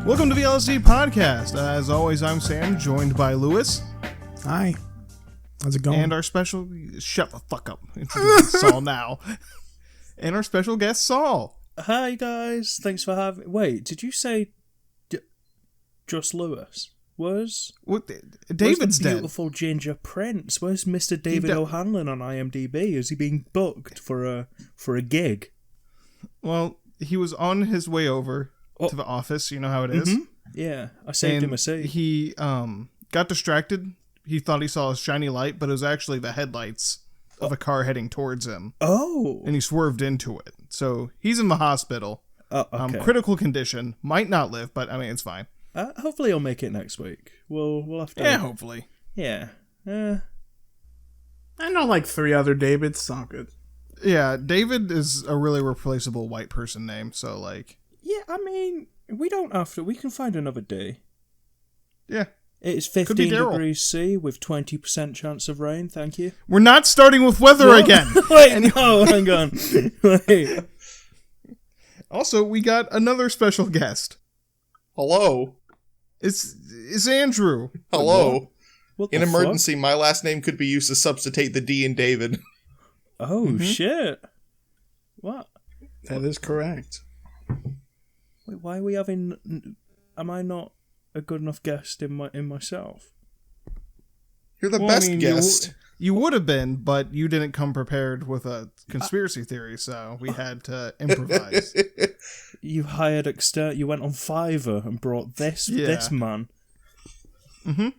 Welcome to the L.S.D podcast. As always, I'm Sam, joined by Lewis. Hi. How's it going? And our special... Shut the fuck up. Introduce Saul now. And our special guest, Saul. Hi, guys. Thanks for having... Wait, did you say just Lewis? Where's David's the dead. beautiful ginger prince? Where's Mr. David O'Hanlon on IMDb? Is he being booked for a gig? Well, he was on his way over to the office. You know how it is. Mm-hmm. Yeah, I saved him a seat. He got distracted. He thought he saw a shiny light, but it was actually the headlights of a car heading towards him. Oh. And he swerved into it. So he's in the hospital. Oh, okay. Critical condition. Might not live, but I mean, it's fine. Hopefully he'll make it next week. We'll have to... Yeah, hopefully. Yeah. I know like 3 other Davids. It's all good. Yeah, David is a really replaceable white person name, so like... Yeah, I mean, we don't have to. We can find another day. Yeah. It's 15 degrees C with 20% chance of rain, thank you. We're not starting with weather again! Wait, no, hang on. Wait. Also, we got another special guest. Hello. It's Andrew. Hello. What In the emergency, my last name could be used to substitute the D in David. Oh, shit. What? That is correct. Wait, why are we having... Am I not a good enough guest in myself? You're the best guest. You would have been, but you didn't come prepared with a conspiracy theory, so we had to improvise. You hired you went on Fiverr and brought this man. Mm-hmm.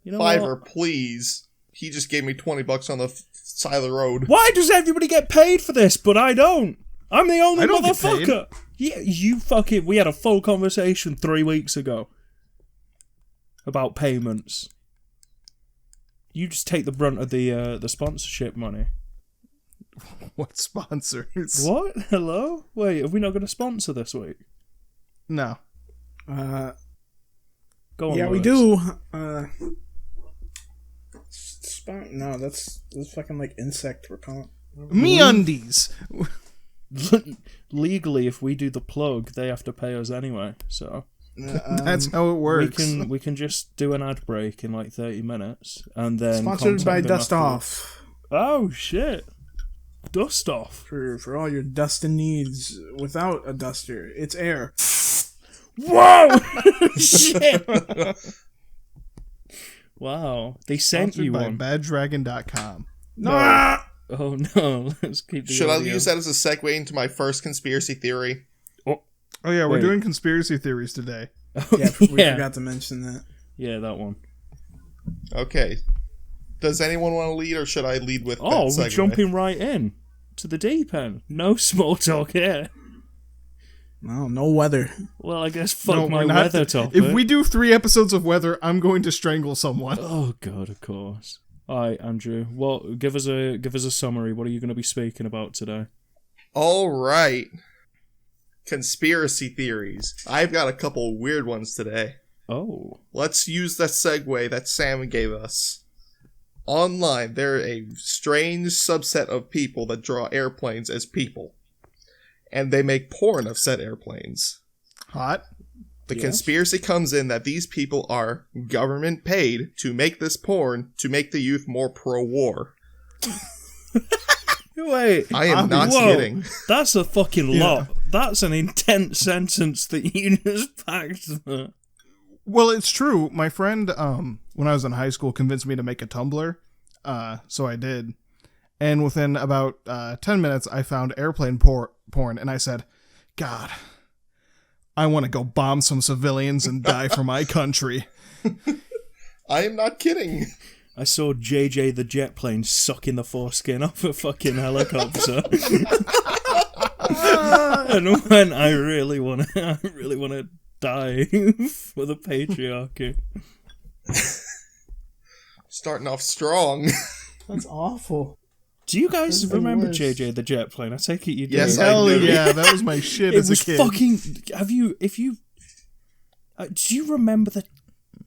You know Fiverr, what? please. He just gave me $20 on the side of the road. Why does everybody get paid for this, but I don't? I'm the only motherfucker. Yeah, you fucking... We had a full conversation 3 weeks ago about payments. You just take the brunt of the sponsorship money. What sponsors? What? Hello? Wait, are we not going to sponsor this week? No. Go on, yeah, Lewis. we do. No, that's fucking like insect repellent. MeUndies. Legally, if we do the plug, they have to pay us anyway. So That's how it works. we can just do an ad break in like 30 minutes and then Sponsored by contact them Dust afterwards. Off. Oh shit! Dust Off For all your dusting needs without a duster. It's air. Whoa! Shit! Wow, they sent Sponsored you by one. baddragon.com. No. Oh no! Let's keep. Should I use that as a segue into my first conspiracy theory? Oh yeah, we're Wait. doing conspiracy theories today. Yeah, we forgot to mention that. Yeah, that one. Okay. Does anyone want to lead, or should I lead with that Oh, we're segue? jumping right in to the deep end. No small talk here. No weather. Well, I guess fuck No, my we're not. weather topic. If we do 3 episodes of weather, I'm going to strangle someone. Oh god, of course. Alright, Andrew. Well, give us a summary. What are you going to be speaking about today? All right. Conspiracy theories. I've got a couple weird ones today. Oh. Let's use that segue that Sam gave us. Online, there are a strange subset of people that draw airplanes as people. And they make porn of said airplanes. Hot. The Yes. conspiracy comes in that these people are government paid to make this porn to make the youth more pro-war. Wait. I am not whoa, kidding. That's a fucking lot. That's an intense sentence that you just packed there. Well, it's true. My friend, when I was in high school, convinced me to make a Tumblr, so I did. And within about 10 minutes, I found airplane porn, and I said, God, I want to go bomb some civilians and die for my country. I am not kidding. I saw JJ the jet plane sucking the foreskin off a fucking helicopter. And when I really want to die for the patriarchy. Starting off strong. That's awful. Do you guys That's the remember worst. JJ the jet plane? I take it you do. Yes, I Hell do. yeah, that was my shit It as a was kid. fucking. Do you remember the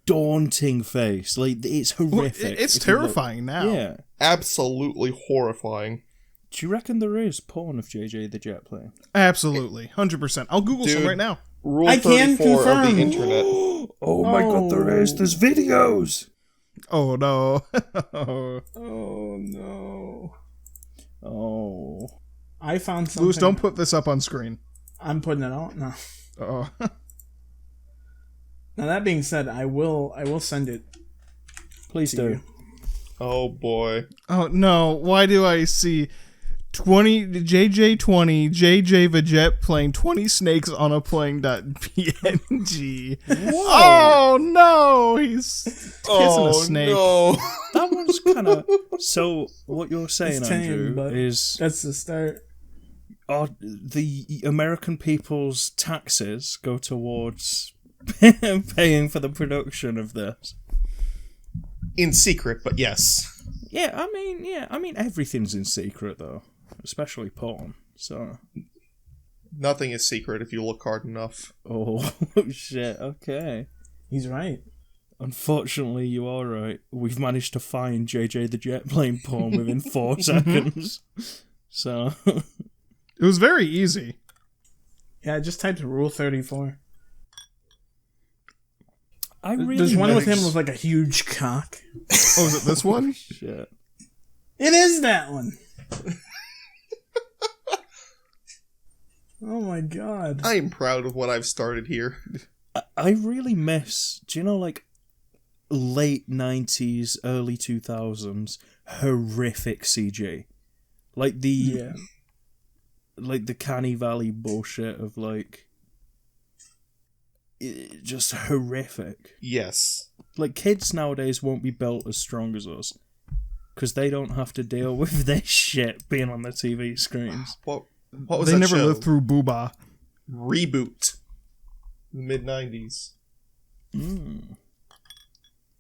daunting face? Like, it's Well, horrific. it's if you look- terrifying now. Yeah. Absolutely horrifying. Do you reckon there is porn of JJ the jet plane? Absolutely. 100%. I'll Google some Dude. right now. Rule I can 34 of confirm. the internet. Oh my god, there is. There's videos. Oh no. Oh no. Oh. I found something. Lewis, don't put this up on screen. I'm putting it on. No. Oh. Now that being said, I will send it. Please to do. you. Oh boy. Oh no, why do I see 20 JJ20 JJ Veget playing 20 snakes on a playing.png? Oh no, he's kissing a snake. No. That one's kind of... So, what you're saying, It's tame, Andrew, but is that's the start. the American people's taxes go towards paying for the production of this. In secret, but yes. Yeah, I mean, everything's in secret, though. Especially porn, so... Nothing is secret if you look hard enough. Oh, shit, okay. He's right. Unfortunately, you are right. We've managed to find JJ the Jet plane porn within 4 seconds. So... It was very easy. Yeah, I just typed Rule 34. I really There's one with him with like a huge cock. Oh, is it this one? Shit. It is that one. Oh my god. I am proud of what I've started here. I really miss, do you know, like, late 90s, early 2000s, horrific CG. Like the Canny Valley bullshit of, like, just horrific. Yes. Like, kids nowadays won't be built as strong as us, because they don't have to deal with this shit being on the TV screens. What was They that never show? lived through Booba. Reboot. Mid-90s. Mm.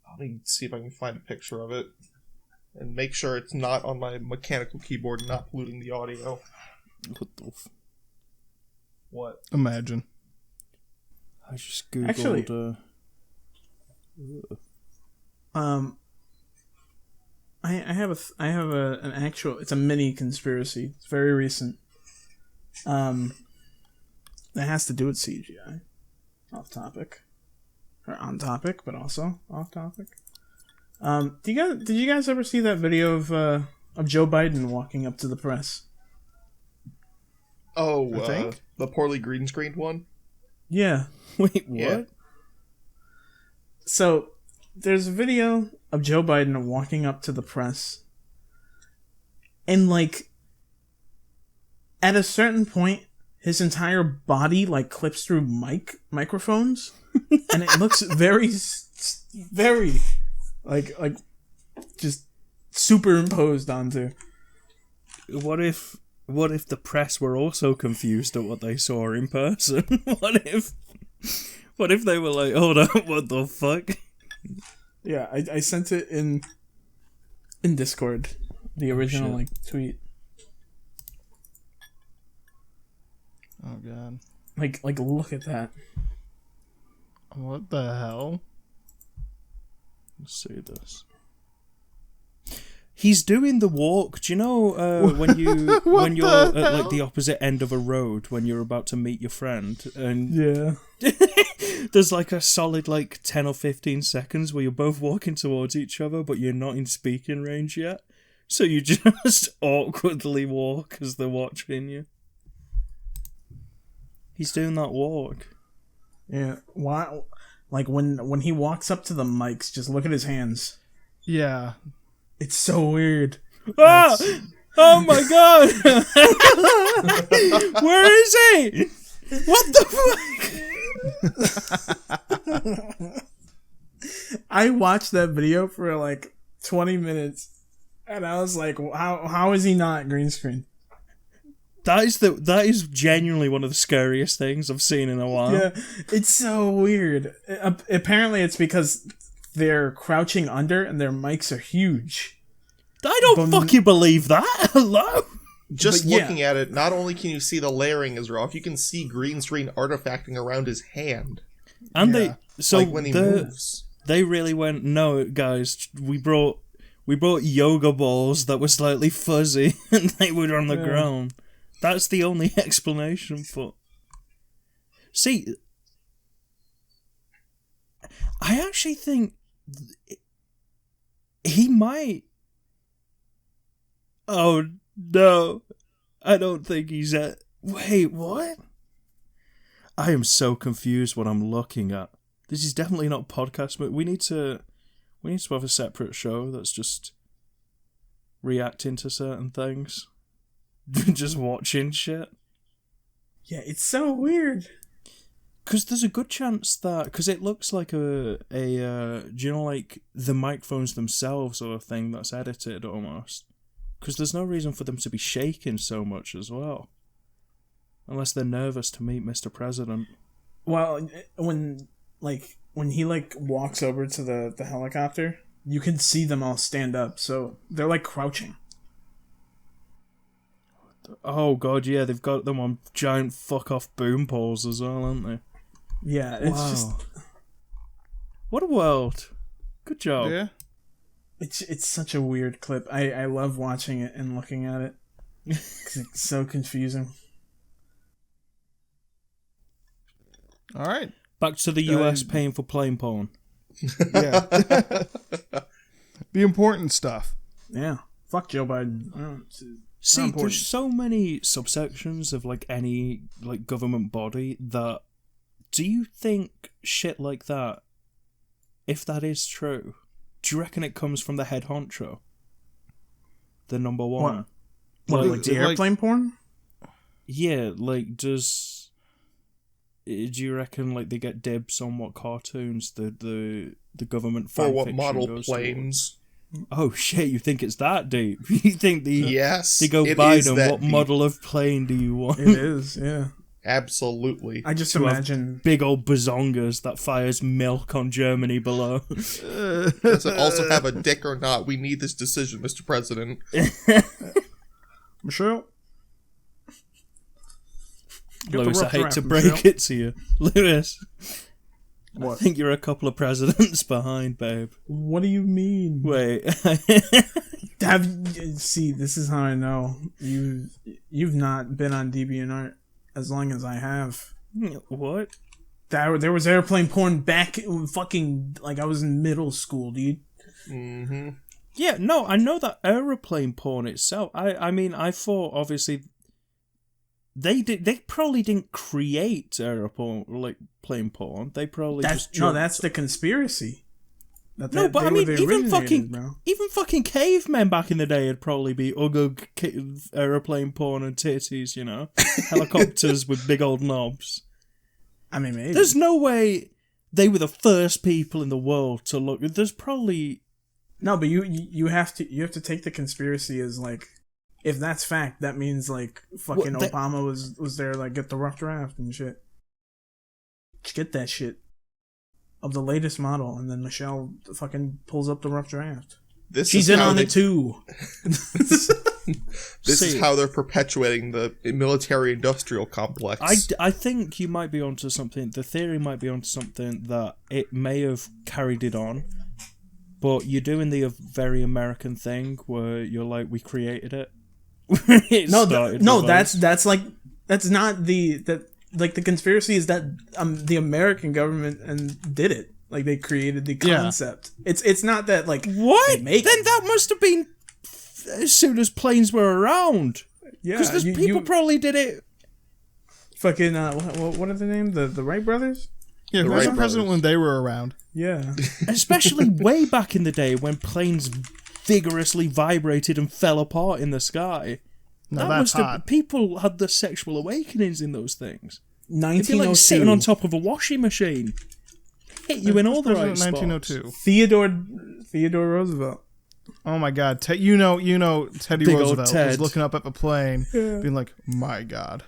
Let me see if I can find a picture of it. And make sure it's not on my mechanical keyboard, not polluting the audio. What the What? Imagine. I just googled... Actually- I have an actual, it's a mini conspiracy. It's very recent. That has to do with CGI. Off topic. Or on topic, but also off topic. Did you guys ever see that video of Joe Biden walking up to the press? Oh, I think? the poorly green screened one? Yeah. Wait, what? Yeah. So, there's a video of Joe Biden walking up to the press. And, like, at a certain point, his entire body, like, clips through microphones. And it looks very, like, just superimposed onto. What if the press were also confused at what they saw in person? What if they were like, hold up, what the fuck? Yeah, I sent it in Discord, the original like tweet. Oh god. Like look at that. What the hell? Let's see this. He's doing the walk. Do you know when you're at like the opposite end of a road when you're about to meet your friend, and Yeah. there's like a solid like 10 or 15 seconds where you're both walking towards each other, but you're not in speaking range yet, so you just awkwardly walk as they're watching you. He's doing that walk. Yeah. Why? Like when he walks up to the mics, just look at his hands. Yeah. It's so weird. Ah! Oh my god! Where is he? What the fuck? I watched that video for like 20 minutes, and I was like, how is he not green screen? That is genuinely one of the scariest things I've seen in a while. Yeah, it's so weird. Apparently, it's because they're crouching under and their mics are huge. I don't fucking believe that. Hello? Just But yeah. looking at it, not only can you see the layering is rough, you can see green screen artifacting around his hand. And Yeah. they When he moves. they really went, no guys, we brought yoga balls that were slightly fuzzy and they were on the ground. That's the only explanation for. See, I actually think he might. Oh no, I don't think he's at. Wait, what? I am so confused what I'm looking at. This is definitely not podcast, but we need to have a separate show that's just reacting to certain things, just watching shit. Yeah, it's so weird. Because there's a good chance that... Because it looks like do you know, like, the microphones themselves are a thing that's edited, almost. Because there's no reason for them to be shaking so much as well. Unless they're nervous to meet Mr. President. Well, when he, walks over to the helicopter, you can see them all stand up, so they're, crouching. Oh, God, yeah, they've got them on giant fuck-off boom poles as well, aren't they? Yeah, it's just... What a world. Good job. Yeah. It's such a weird clip. I love watching it and looking at it. Because it's so confusing. All right. Back to the US paying for plane porn. Yeah. The important stuff. Yeah. Fuck Joe Biden. See, there's so many subsections of any government body that... Do you think shit like that, if that is true, do you reckon it comes from the head honcho? The number one? What, the airplane porn? Yeah, do you reckon they get dibs on what cartoons the government fan or what fiction model goes planes? Towards? Oh shit! You think it's that deep? You think yes? They go Biden. What deep. Model of plane do you want? It is, yeah. Absolutely. I just imagine big old bazongas that fires milk on Germany below. Does it also have a dick or not? We need this decision, Mr. President. Michelle. Lewis, I hate to break it to you. Lewis. What? I think you're a couple of presidents behind, babe. What do you mean? Wait. See, this is how I know. You've not been on DeviantArt as long as I have. What? There was airplane porn back fucking... I was in middle school, dude. Mm-hmm. Yeah, no, I know that aeroplane porn itself. I mean, I thought, obviously... They probably didn't create plane porn. They probably that's the conspiracy. Even fucking cavemen back in the day would probably be aeroplane porn and titties, you know, helicopters with big old knobs. I mean, maybe there's no way they were the first people in the world to look. There's probably no, but you have to take the conspiracy as if that's fact, that means Obama was there get the rough draft and shit. Get that shit of the latest model, and then Michelle fucking pulls up the rough draft. She's in on it too. This is how they're perpetuating the military-industrial complex. I think you might be onto something. The theory might be onto something that it may have carried it on, but you're doing the very American thing where you're we created it. That's not the conspiracy is that the American government did it. They created the concept. Yeah. It's not that what? Then that must have been as soon as planes were around. Yeah, because people probably did it. Fucking what are the name? The Wright brothers. Yeah, who was the president when they were around? Yeah, especially way back in the day when planes vigorously vibrated and fell apart in the sky. No, that's hot. People had the sexual awakenings in those things. 1902. It'd be sitting on top of a washing machine. Hit you in all the right spots. 1902. Theodore Roosevelt. Oh my God! Teddy Big Roosevelt was looking up at the plane, being like, "My God,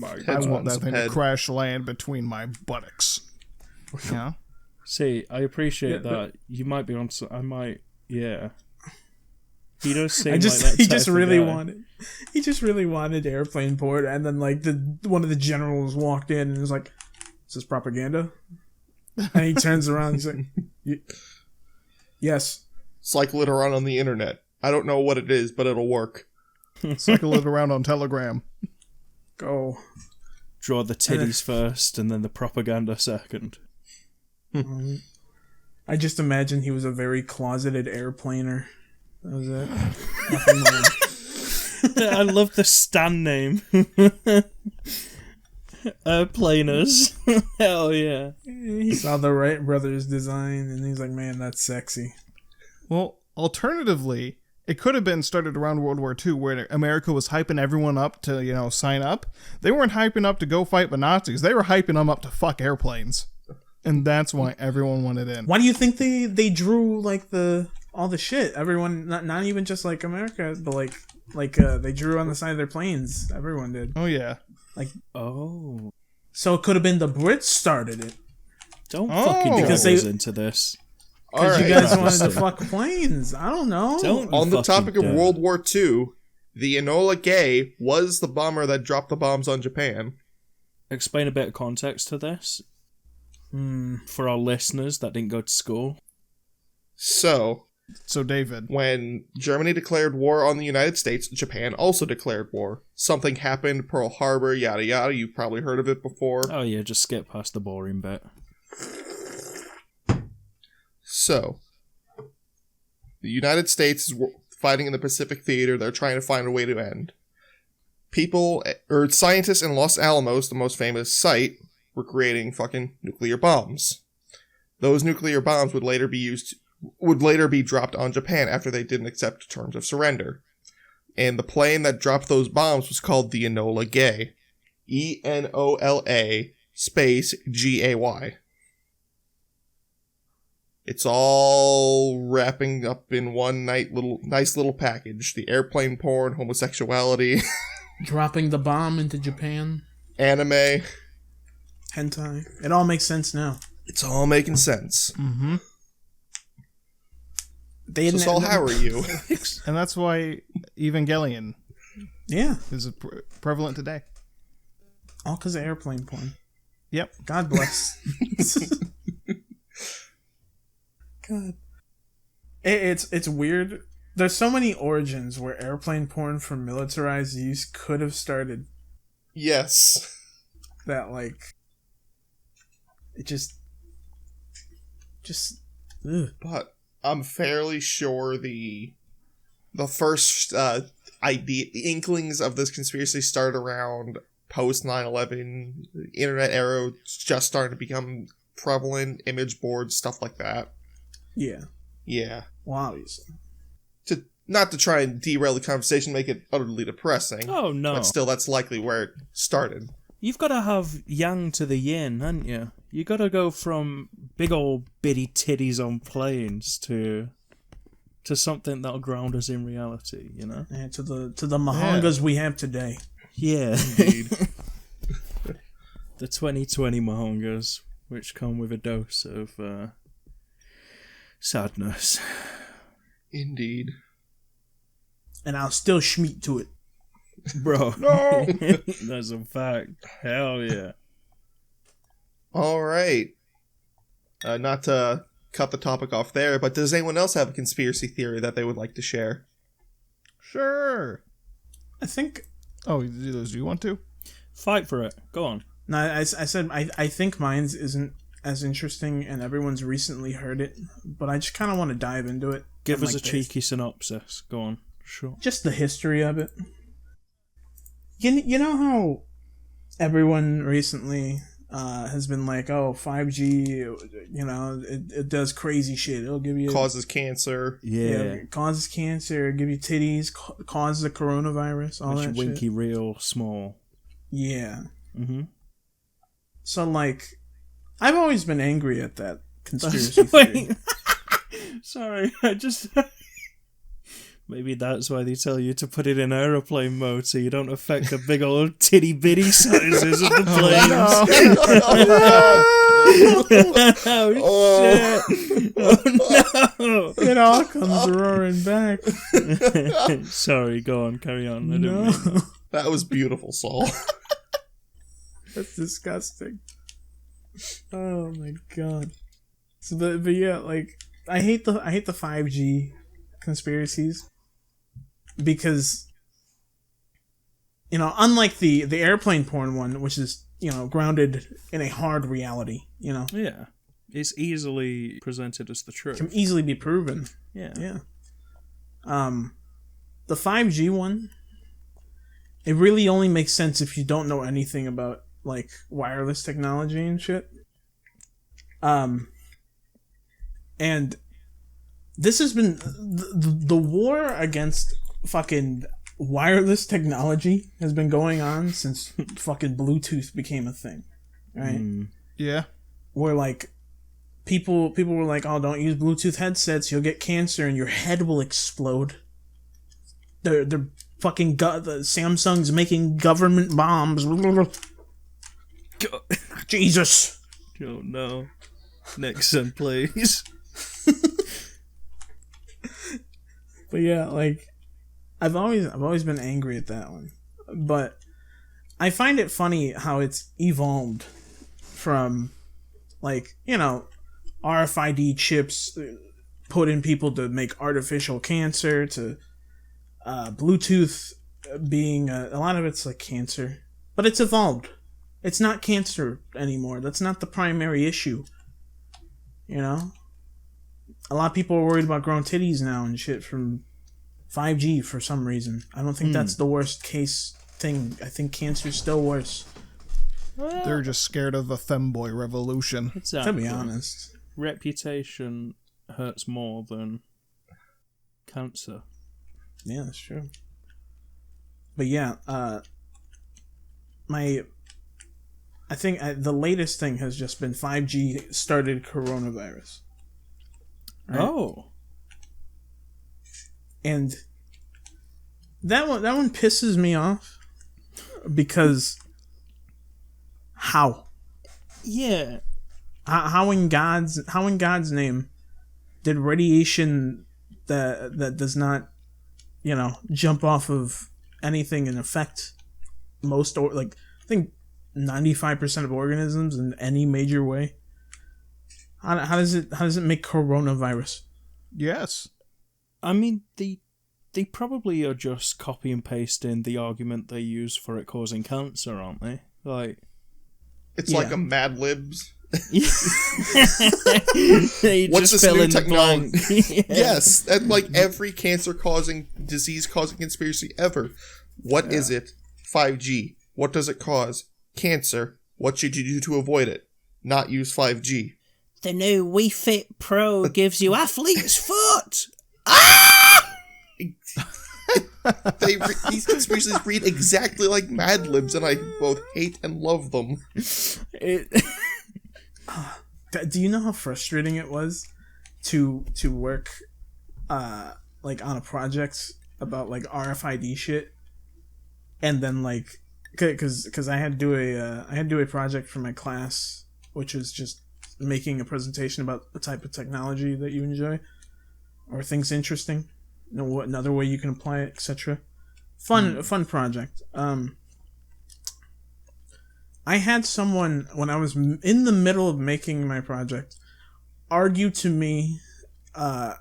I want that thing to crash land between my buttocks." Yeah. See, I appreciate that. You might be on. I might. Yeah. He does seem he just really wanted airplane porn, and then one of the generals walked in and was like, "Is this propaganda?" And he turns around and he's like, "Yes." Cycle it around on the internet. I don't know what it is, but it'll work. Cycle it around on Telegram. Go. Draw the titties first, and then the propaganda second. I just imagine he was a very closeted airplaner. That was it. Nothing more. I love the stand name. Planers. Hell yeah. He saw the Wright brothers design and he's like, man, that's sexy. Well, alternatively, it could have been started around World War II where America was hyping everyone up to, sign up. They weren't hyping up to go fight the Nazis. They were hyping them up to fuck airplanes. And that's why everyone wanted in. Why do you think they drew like all the shit? Everyone, not even just like America, but like they drew on the side of their planes. Everyone did. Oh yeah. So it could have been the Brits started it. Don't fucking because drag us into this. Because you guys wanted to fuck planes. I don't know. On the topic of World War II, the Enola Gay was the bomber that dropped the bombs on Japan. Explain a bit of context to this. For our listeners that didn't go to school. So David, when Germany declared war on the United States, Japan also declared war. Something happened, Pearl Harbor, yada yada. You've probably heard of it before. Oh yeah, just skip past the boring bit. So, the United States is fighting in the Pacific Theater. They're trying to find a way to end. Scientists in Los Alamos, the most famous site, were creating fucking nuclear bombs. Those nuclear bombs would later be dropped on Japan after they didn't accept terms of surrender. And the plane that dropped those bombs was called the Enola Gay. Enola space Gay. It's all wrapping up in one nice little package. The airplane porn, homosexuality. Dropping the bomb into Japan. Anime. Hentai. It all makes sense now. It's all making sense. Mm-hmm. So Saul, how are you? And that's why Evangelion is prevalent today. All because of airplane porn. Yep. God bless. God. It's weird. There's so many origins where airplane porn for militarized use could have started. Yes. That, it just... Ugh. But I'm fairly sure the first inklings of this conspiracy started around post 9/11. The internet era just starting to become prevalent. Image boards, stuff like that. Yeah. Yeah. Well, obviously. Not to try and derail the conversation, make it utterly depressing. Oh no! But still, that's likely where it started. You've got to have yang to the yin, haven't you? You got to go from big old bitty titties on planes to something that'll ground us in reality, you know? Yeah, to the mahangas we have today. Yeah. Indeed. The 2020 mahangas, which come with a dose of sadness. Indeed. And I'll still schmeat to it. Bro. No! That's a fact. Hell yeah. Alright. Not to cut the topic off there, but does anyone else have a conspiracy theory that they would like to share? Sure. I think... Oh, do you want to? Fight for it. Go on. No, I said I think mine's isn't as interesting and everyone's recently heard it, but I just kind of want to dive into it. Give us a cheeky synopsis. Go on. Sure. Just the history of it. You know how everyone recently has been like, oh, 5G, it does crazy shit. It'll give you... Causes cancer. Yeah. It causes cancer, give you titties, causes the coronavirus, all that winky, shit. real small. Yeah. Mm-hmm. So, I've always been angry at that conspiracy theory. Sorry, I just... Maybe that's why they tell you to put it in aeroplane mode so you don't affect the big old titty bitty sizes of the planes. Oh shit! Oh no! It all comes roaring back. Sorry, go on, carry on. I No. didn't mean that. That was beautiful, Saul. That's disgusting. Oh my god. So, but yeah, I hate the 5G conspiracies. Because, unlike the airplane porn one, which is, grounded in a hard reality, Yeah. It's easily presented as the truth. Can easily be proven. Yeah. Yeah. The 5G one, it really only makes sense if you don't know anything about like wireless technology and shit. And this has been the war against fucking wireless technology has been going on since fucking Bluetooth became a thing, right? Yeah. Where like people were like, "Oh, don't use Bluetooth headsets; you'll get cancer and your head will explode." They're fucking the Samsung's making government bombs. Jesus. Oh no, Nixon, please. But yeah, like I've always been angry at that one, but I find it funny how it's evolved from like, you know, RFID chips put in people to make artificial cancer to Bluetooth being a lot of it's like cancer, but it's evolved. It's not cancer anymore. That's not the primary issue. You know, a lot of people are worried about growing titties now and shit from 5G for some reason. I don't think that's the worst case thing. I think cancer's still worse. Well, They're just scared of the femboy revolution. exactly. To be honest. Reputation hurts more than cancer. Yeah, that's true. But yeah, I think the latest thing has just been 5G started coronavirus. Right? Oh. And that one pisses me off because how? Yeah. How in God's name did radiation that does not, you know, jump off of anything and affect most I think 95% of organisms in any major way? How does it make coronavirus? Yes. I mean, they probably are just copy and pasting the argument they use for it causing cancer, aren't they? Like, it's like a Mad Libs. They What's just this fill new in the technology? blank. Yeah. Yes, and like every cancer-causing, disease-causing conspiracy ever. What is it? 5G. What does it cause? Cancer. What should you do to avoid it? Not use 5G. The new Wii Fit Pro gives you athlete's foot. These conspiracies read exactly like Mad Libs, and I both hate and love them. Do you know how frustrating it was to work like on a project about like RFID shit, and then like because I had to do a project for my class, which was just making a presentation about the type of technology that you enjoy or things interesting, you know, what another way you can apply it, etc. Fun project. I had someone, when I was in the middle of making my project, argue to me that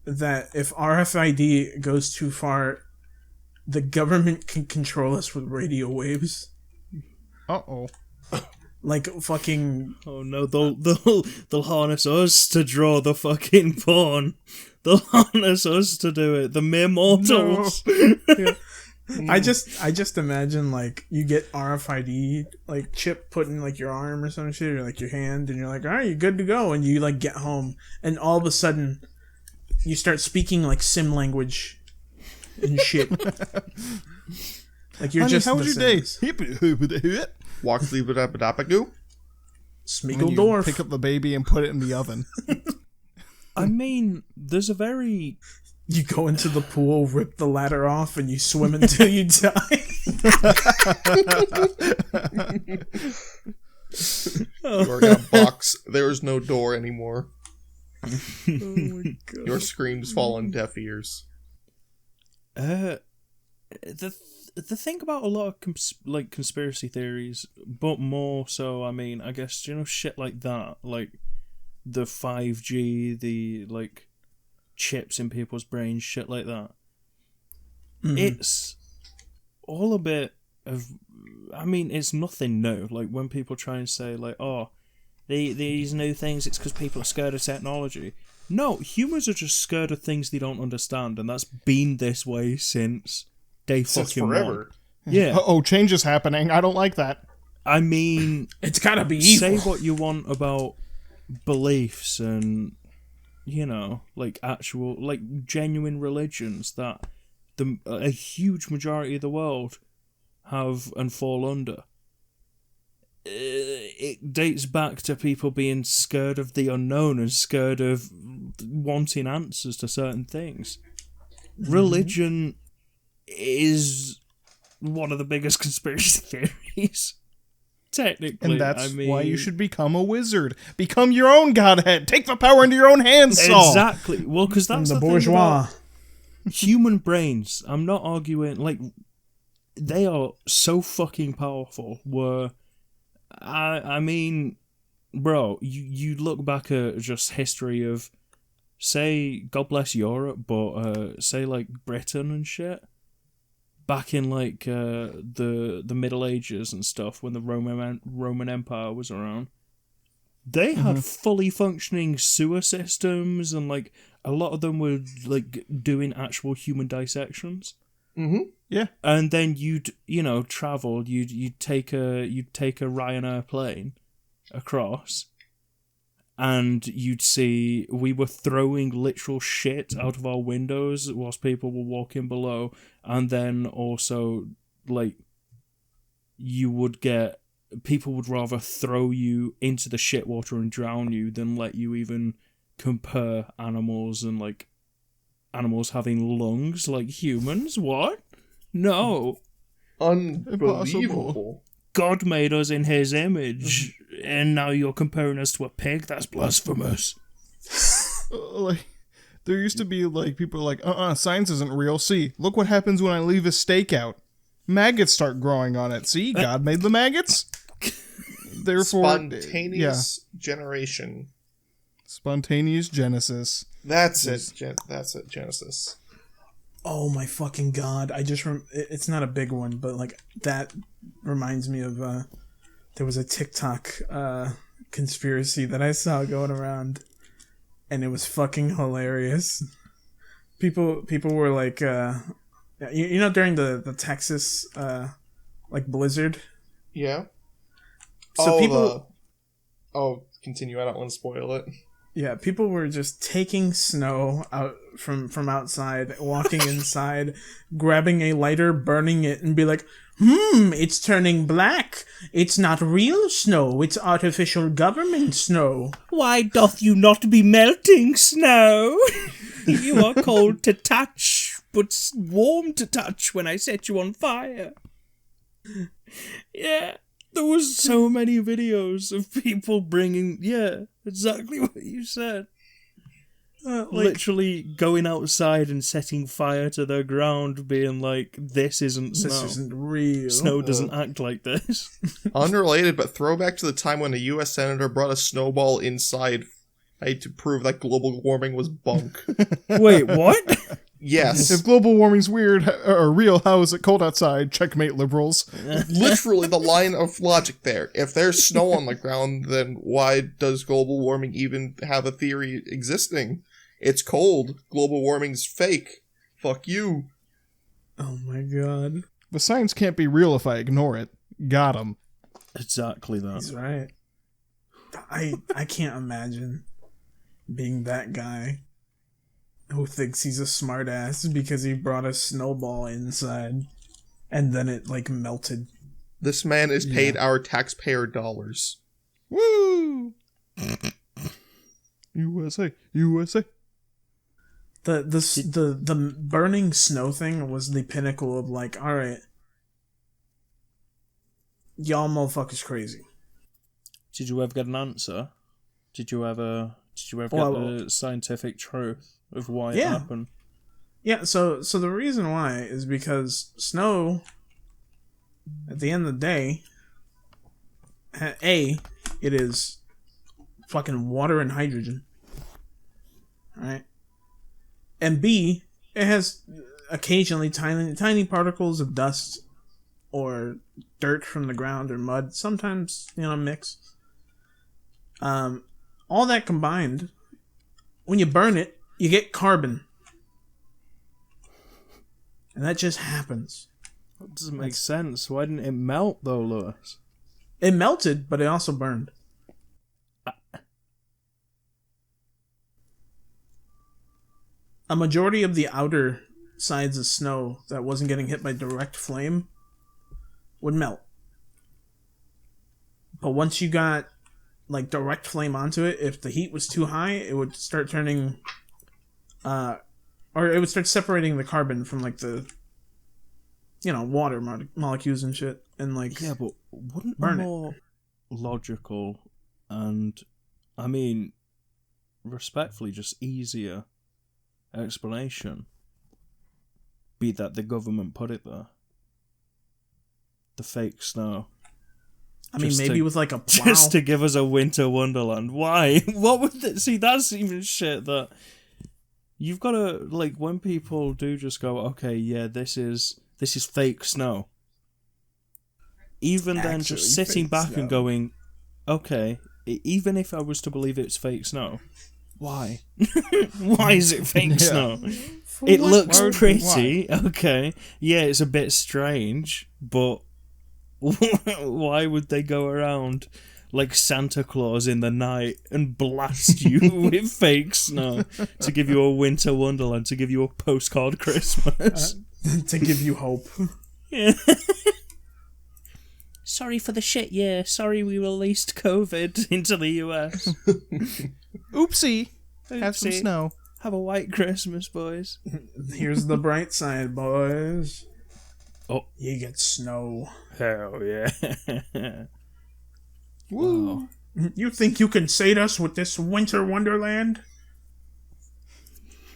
if RFID goes too far, the government can control us with radio waves. Uh-oh. Like fucking... Oh no, they'll harness us to draw the fucking porn. They'll harness us to do it. The mere mortals. No. Yeah. I just imagine like you get RFID like chip put in like your arm or some shit or like your hand, and you're like, all right, you're good to go, and you like get home, and all of a sudden you start speaking like sim language and shit. Like you're Honey, just how was your day? Walk sleep it up When Smeagol-Dorf. you pick up the baby and put it in the oven. I mean, there's a very... You go into the pool, rip the ladder off, and you swim until you die. You're in a box. There is no door anymore. Oh my god. Your screams fall on deaf ears. The thing about a lot of conspiracy theories, but more so, I mean, I guess, you know, shit like that, like the 5G, the like chips in people's brains, shit like that. Mm-hmm. It's all a bit of, I mean, it's nothing new. Like when people try and say like, oh, these new things, it's because people are scared of technology. No, humans are just scared of things they don't understand, and that's been this way since day fucking forever. one. Yeah. Change is happening. I don't like that. I mean, it's gotta be evil. Say what you want about beliefs and, you know, like actual, like genuine religions that a huge majority of the world have and fall under. It dates back to people being scared of the unknown and scared of wanting answers to certain things. Mm-hmm. Religion is one of the biggest conspiracy theories. Technically, and that's why you should become a wizard. Become your own godhead. Take the power into your own hands, Saul. Exactly. Well, because that's the bourgeois. Human brains. I'm not arguing. Like, they are so fucking powerful. I mean, bro, you look back at just history of, say, God bless Europe, but say like Britain and shit. Back in like the Middle Ages and stuff, when the Roman Empire was around, they had fully functioning sewer systems, and like a lot of them were like doing actual human dissections. Mm-hmm. Yeah, and then you'd travel. You'd take a Ryanair plane across, and you'd see we were throwing literal shit out of our windows whilst people were walking below, and then also, like, people would rather throw you into the shit water and drown you than let you even compare animals and, like, animals having lungs like humans. What? No. Unbelievable. God made us in his image, and now you're comparing us to a pig? That's blasphemous. Like, there used to be, like, people like, science isn't real. See, look what happens when I leave a steak out. Maggots start growing on it. See, God made the maggots. Therefore, spontaneous generation. Spontaneous genesis. That's it. That's it, Genesis. Oh my fucking god! It's not a big one, but like that reminds me of there was a TikTok conspiracy that I saw going around, and it was fucking hilarious. People were like, you know, during the Texas like blizzard. Yeah. So continue. I don't want to spoil it. Yeah, people were just taking snow out from outside, walking inside, grabbing a lighter, burning it, and be like, it's turning black. It's not real snow. It's artificial government snow. Why doth you not be melting snow? You are cold to touch, but warm to touch when I set you on fire. Yeah. There was so many videos of people bringing, exactly what you said. Literally going outside and setting fire to the ground, being like, this isn't snow. This isn't real. Snow doesn't act like this. Unrelated, but throwback to the time when a U.S. senator brought a snowball inside to prove that global warming was bunk. Wait, what? Yes. If global warming's weird or real, how is it cold outside? Checkmate, liberals. Literally the line of logic there. If there's snow on the ground, then why does global warming even have a theory existing? It's cold. Global warming's fake. Fuck you. Oh my god. The science can't be real if I ignore it. Got him. Exactly that. He's right. I can't imagine being that guy who thinks he's a smartass because he brought a snowball inside and then it like melted. This man is paid our taxpayer dollars. Woo! USA, USA. The burning snow thing was the pinnacle of like, all right, y'all motherfuckers crazy. Did you ever get an answer? Did you ever get the scientific truth of why it happened? Yeah, so the reason why is because snow, at the end of the day, it is fucking water and hydrogen. Alright? And B, it has occasionally tiny particles of dust or dirt from the ground or mud, sometimes, mix. All that combined, when you burn it, you get carbon. And that just happens. That doesn't make sense. Why didn't it melt, though, Lewis? It melted, but it also burned. A majority of the outer sides of snow that wasn't getting hit by direct flame would melt. But once you got like direct flame onto it, if the heat was too high, it would start turning or it would start separating the carbon from like the water molecules and shit, and like yeah, but wouldn't burn a more logical and I mean respectfully just easier explanation be that the government put it there? The fake snow. I mean, maybe with like a plow. Just to give us a winter wonderland. Why? What would see? That's even shit that you've got to like when people do just go, okay, yeah, this is fake snow. Even then, just sitting back and going, okay, even if I was to believe it's fake snow, why? Why is it fake snow? It looks pretty, okay. Yeah, it's a bit strange, but why would they go around like Santa Claus in the night and blast you with fake snow to give you a winter wonderland, to give you a postcard Christmas? To give you hope. Yeah. Sorry for the shit, yeah. Sorry we released COVID into the US. Oopsie. Have some snow. Have a white Christmas, boys. Here's the bright side, boys. Oh. You get snow. Hell yeah. Woo. Wow. You think you can sate us with this winter wonderland?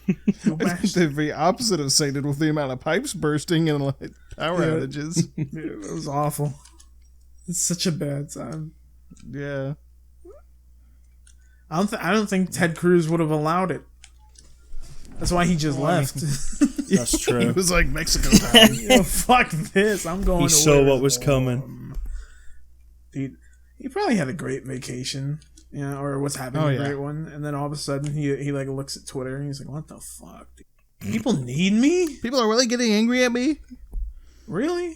It's the very opposite of sated with the amount of pipes bursting and like power outages. Dude, it was awful. It's such a bad time. Yeah. I don't think Ted Cruz would have allowed it. That's why he just left. That's true. He was like, Mexico time. Fuck this. I'm going He to saw what was coming. Dude, he probably had a great vacation, or was having a great one, and then all of a sudden he like looks at Twitter and he's like, what the fuck, dude? People need me? People are really getting angry at me? Really?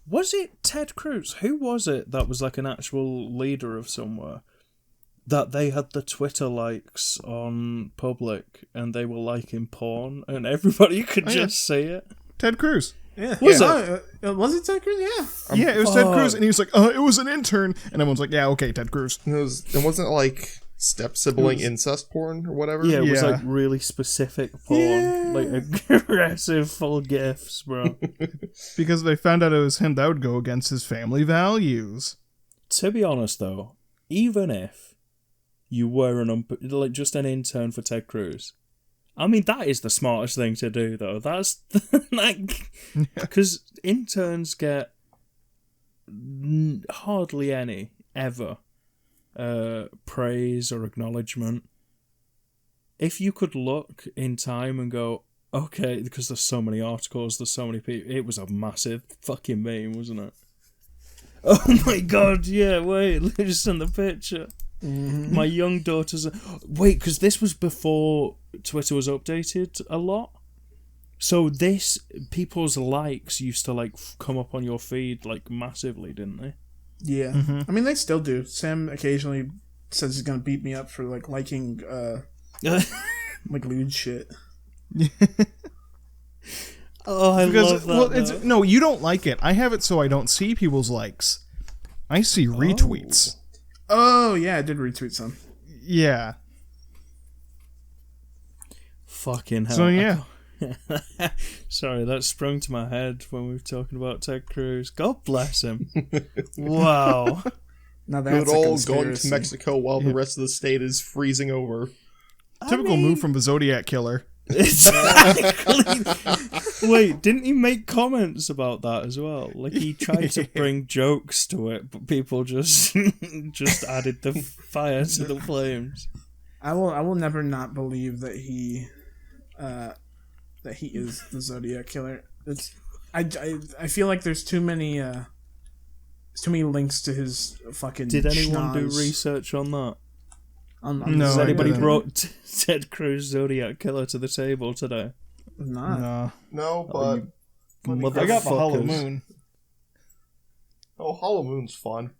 Was it Ted Cruz? Who was it that was like an actual leader of somewhere? That they had the Twitter likes on public and they were liking porn and everybody could just see it? Ted Cruz. Yeah. Was it? Was it Ted Cruz? Yeah. Yeah, it was Ted Cruz, and he was like, it was an intern. And everyone's like, yeah, okay, Ted Cruz. It wasn't like step-sibling incest porn or whatever? Yeah, it was like really specific porn. Like aggressive full gifs, bro. Because they found out it was him, that would go against his family values. To be honest, though, even if you were just an intern for Ted Cruz, I mean, that is the smartest thing to do, though. That's like, because interns get hardly any ever praise or acknowledgement. If you could look in time and go, okay, because there's so many articles, there's so many people. It was a massive fucking meme, wasn't it? Oh my god! Yeah, wait, just send the picture. Mm-hmm. My young daughter's... Wait, because this was before Twitter was updated a lot. So people's likes used to like come up on your feed like massively, didn't they? Yeah. Mm-hmm. I mean, they still do. Sam occasionally says he's gonna beat me up for like liking like lewd shit. Oh, I love that. Well, no, you don't like it. I have it so I don't see people's likes. I see retweets. Oh, yeah, I did retweet some. Yeah. Fucking hell. So, yeah. Sorry, that sprung to my head when we were talking about Ted Cruz. God bless him. Wow. Now that's good old going to Mexico while the rest of the state is freezing over. Typical move from the Zodiac Killer. Exactly. Wait, didn't he make comments about that as well? Like he tried to bring jokes to it, but people just added the fire to the flames. I will never not believe that he is the Zodiac Killer. I feel like there's too many There's too many links to his fucking. Did anyone do schnoz. research on that? On No, Has I anybody didn't. brought Ted Cruz Zodiac Killer to the table today? Not. Nah. No, but Motherfuckers. I got the Hollow Moon. Hollow Moon's fun.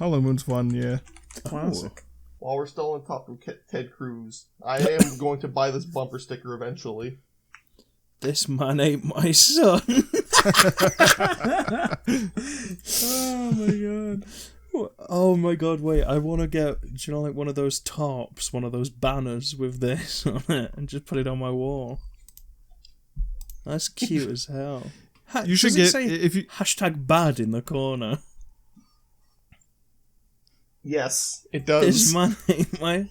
Hollow Moon's fun, yeah. Classic. While we're still on top of Ted Cruz, I am going to buy this bumper sticker eventually. This man ain't my son. Oh my god. Oh my god, wait, I want to get, do you know, like one of those tarps, one of those banners with this on it, and just put it on my wall. That's cute as hell. You should Does it get say if you hashtag bad in the corner. Yes, it This does. man ain't my...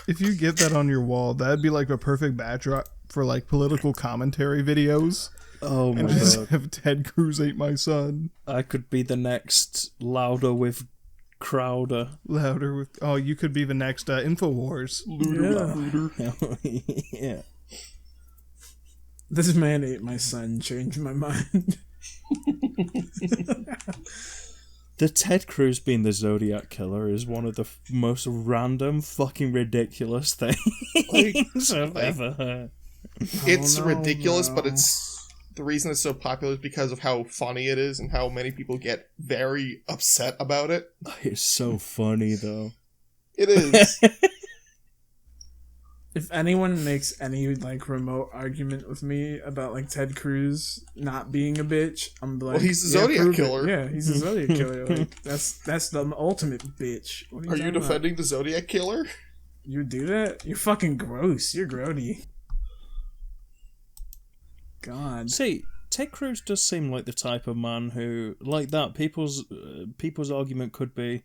if you get that on your wall, that'd be like a perfect backdrop for like political commentary videos. Oh my And just god. have Ted Cruz ain't my son. I could be the next Louder with Crowder. Louder with you could be the next InfoWars. Yeah. This man ate my son. Changed my mind. The Ted Cruz being the Zodiac Killer is one of the most random, fucking ridiculous things I've ever heard. It's no, ridiculous, bro. but it's the reason it's so popular is because of how funny it is and how many people get very upset about it. It's so funny, though. It is. If anyone makes any like remote argument with me about like Ted Cruz not being a bitch, I'm like, Well, he's a Zodiac prove it. killer. Yeah, he's a Zodiac killer. Like, that's the ultimate bitch. What Are you talking about? defending the Zodiac Killer? You would do that? You're fucking gross. You're grody. God. See, Ted Cruz does seem like the type of man who, like that, people's argument could be,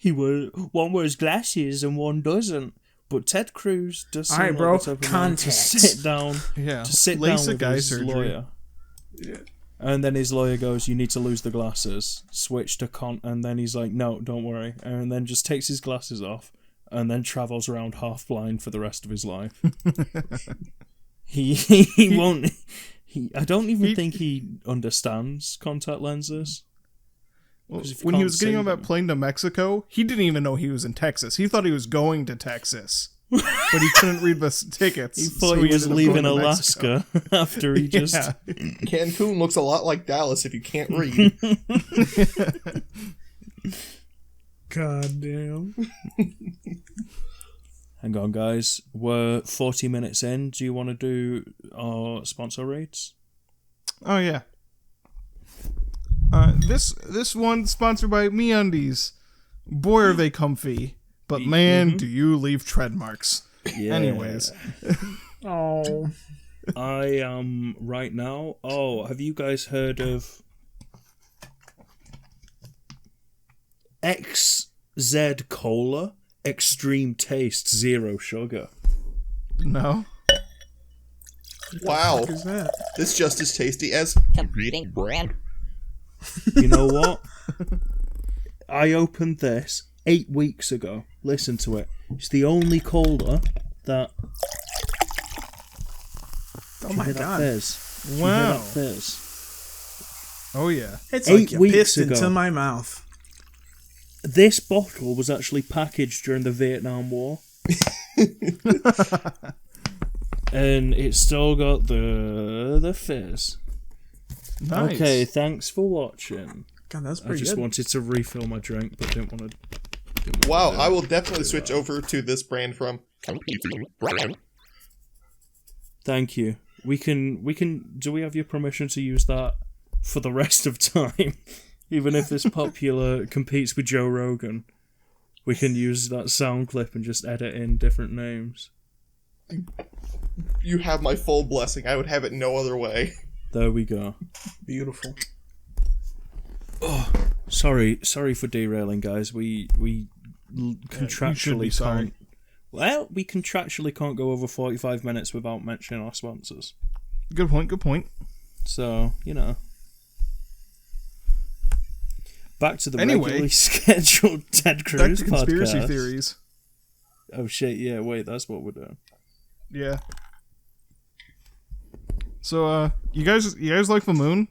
one wears glasses and one doesn't. But Ted Cruz does seem Alright, like bro, the type of man to context. sit down, Yeah. to sit down LASIK with eye his surgery. lawyer. Yeah. And then his lawyer goes, you need to lose the glasses. Switch to and then he's like, no, don't worry. And then just takes his glasses off and then travels around half blind for the rest of his life. he won't... I don't even think he understands contact lenses. Well, 'Cause if you when he can't was getting see on that them- plane to Mexico, he didn't even know he was in Texas. He thought he was going to Texas, but he couldn't read the tickets. He so thought he was ended up leaving going to Mexico. Alaska after he just... Yeah. Cancun looks a lot like Dallas if you can't read. God damn. Hang on, guys. We're 40 minutes in. Do you want to do our sponsor rates? Oh yeah. This one sponsored by MeUndies. Boy, are they comfy, but man, do you leave tread marks. Yeah. Anyways, Oh. I am right now. Oh, have you guys heard of XZ Cola Extreme Taste Zero Sugar? no. Wow, What is that? this just as tasty as Competing brand. You know what? I opened this 8 weeks ago. Listen to it. It's the only cola that. Oh my Hear that god. fizz? You hear Wow. that fizz? Oh yeah. It's 8 like you weeks pissed ago. into my mouth. This bottle was actually packaged during the Vietnam War. And it's still got the fizz. Nice. Okay, thanks for watching. God, that's I pretty just good. wanted to refill my drink, but didn't want to. wow. I will definitely switch over to this brand from. Competing brand. Thank you. We can. Do we have your permission to use that for the rest of time? Even if this popular competes with Joe Rogan, we can use that sound clip and just edit in different names. You have my full blessing. I would have it no other way. There we go. Beautiful. Sorry for derailing, guys. We contractually be sorry. can't. Well, we contractually can't go over 45 minutes without mentioning our sponsors. Good point. Good point. So, you know. Back to the Anyway. regularly scheduled Ted Back Cruz to conspiracy podcast. theories. Oh shit! Yeah, wait, that's what we're doing. Yeah. So, you guys like the moon?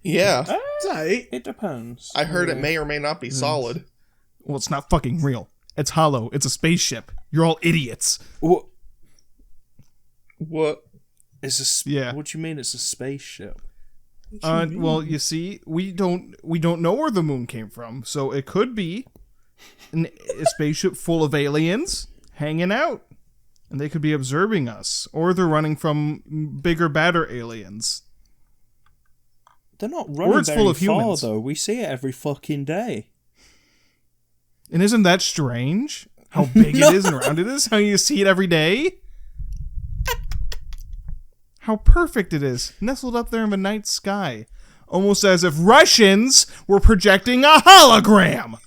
Yeah. It's alright. It depends. I heard it may or may not be solid. Well, it's not fucking real. It's hollow. It's a spaceship. You're all idiots. What? What? Yeah. What do you mean it's a spaceship? Well, you see, we don't know where the moon came from, so it could be a spaceship full of aliens hanging out, and they could be observing us, or they're running from bigger, badder aliens. They're not running it's very full of far, humans. though. We see it every fucking day. And isn't that strange? How big it is and round it is? How you see it every day? How perfect it is, nestled up there in the night sky. Almost as if Russians were projecting a hologram!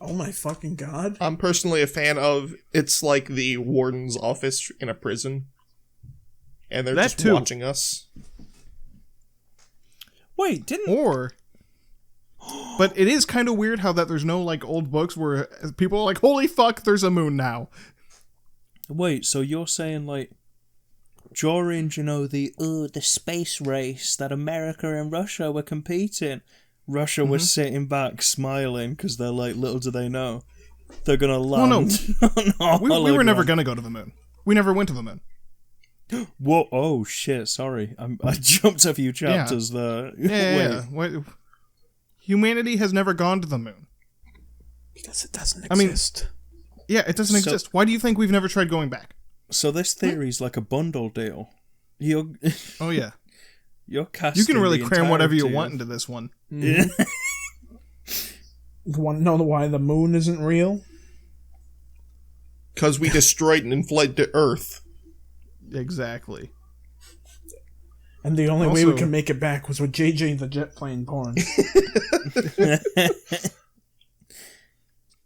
Oh my fucking god. I'm personally a fan of, it's like the warden's office in a prison. And they're That just too. watching us. Wait, didn't... Or... But it is kind of weird how that there's no, like, old books where people are like, holy fuck, there's a moon now. Wait, so you're saying, like, during, you know, the space race that America and Russia were competing, Russia was sitting back smiling because they're like, little do they know, they're going to land on a We were never hologram. going to go to the moon. We never went to the moon. Whoa, oh shit, sorry. I jumped a few chapters there. Yeah. What? Humanity has never gone to the moon. Because it doesn't I mean- exist. Yeah, it doesn't So- exist. Why do you think we've never tried going back? So this theory's like a bundle deal. You're Oh, yeah. casting You can really the cram whatever you entirety want of- into this one. Yeah. Want to know why the moon isn't real? Because we destroyed and inflated Earth. Exactly. And the only way we Also- could make it back was with JJ the jet plane porn.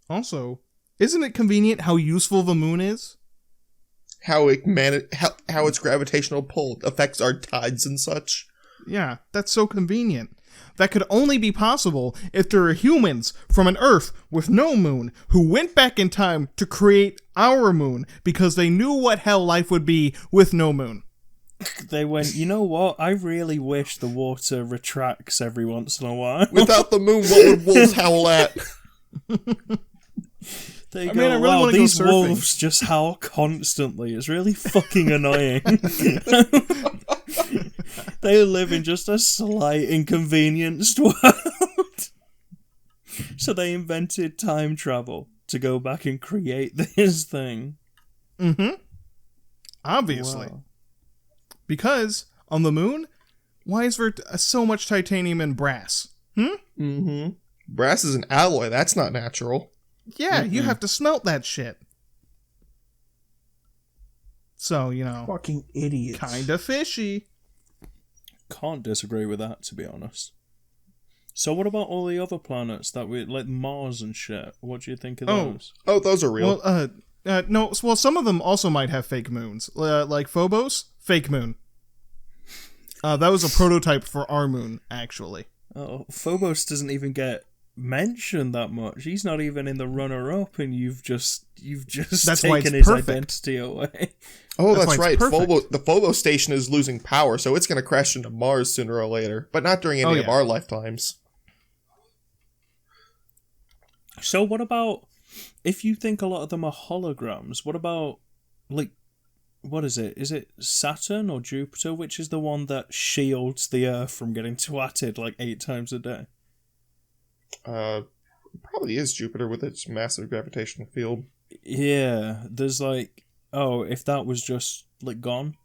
Also, isn't it convenient how useful the moon is? How its gravitational pull affects our tides and such. Yeah, that's so convenient. That could only be possible if there are humans from an Earth with no moon who went back in time to create our moon because they knew what hell life would be with no moon. They went, you know what? I really wish the water retracts every once in a while. Without the moon, what would wolves howl at? They I go, mean, I really wow, wanna go these surfing." wolves just howl constantly. It's really fucking annoying. They live in just a slight inconvenienced world. So they invented time travel to go back and create this thing. Mm-hmm. Obviously. Wow. Because, on the moon, why is there so much titanium and brass? Mm-hmm. Brass is an alloy. That's not natural. Yeah, you have to smelt that shit. So, Fucking idiots. kinda fishy. Can't disagree with that, to be honest. So what about all the other planets that we like Mars and shit? What do you think of those? Oh, those are real. Well, no, well, some of them also might have fake moons. Like Phobos, fake moon. That was a prototype for our moon, actually. Oh, Phobos doesn't even get mentioned that much. He's not even in the runner-up, and you've just That's why taken it's his perfect. identity away. Oh, That's that's why it's right. perfect. The Phobos station is losing power, so it's going to crash into Mars sooner or later. But not during any of yeah. our lifetimes. So what about, if you think a lot of them are holograms, what about, like, what is it? Is it Saturn or Jupiter? Which is the one that shields the Earth from getting twatted like 8 times a day? Probably is Jupiter with its massive gravitational field. Yeah, there's like, oh, if that was just, like, gone,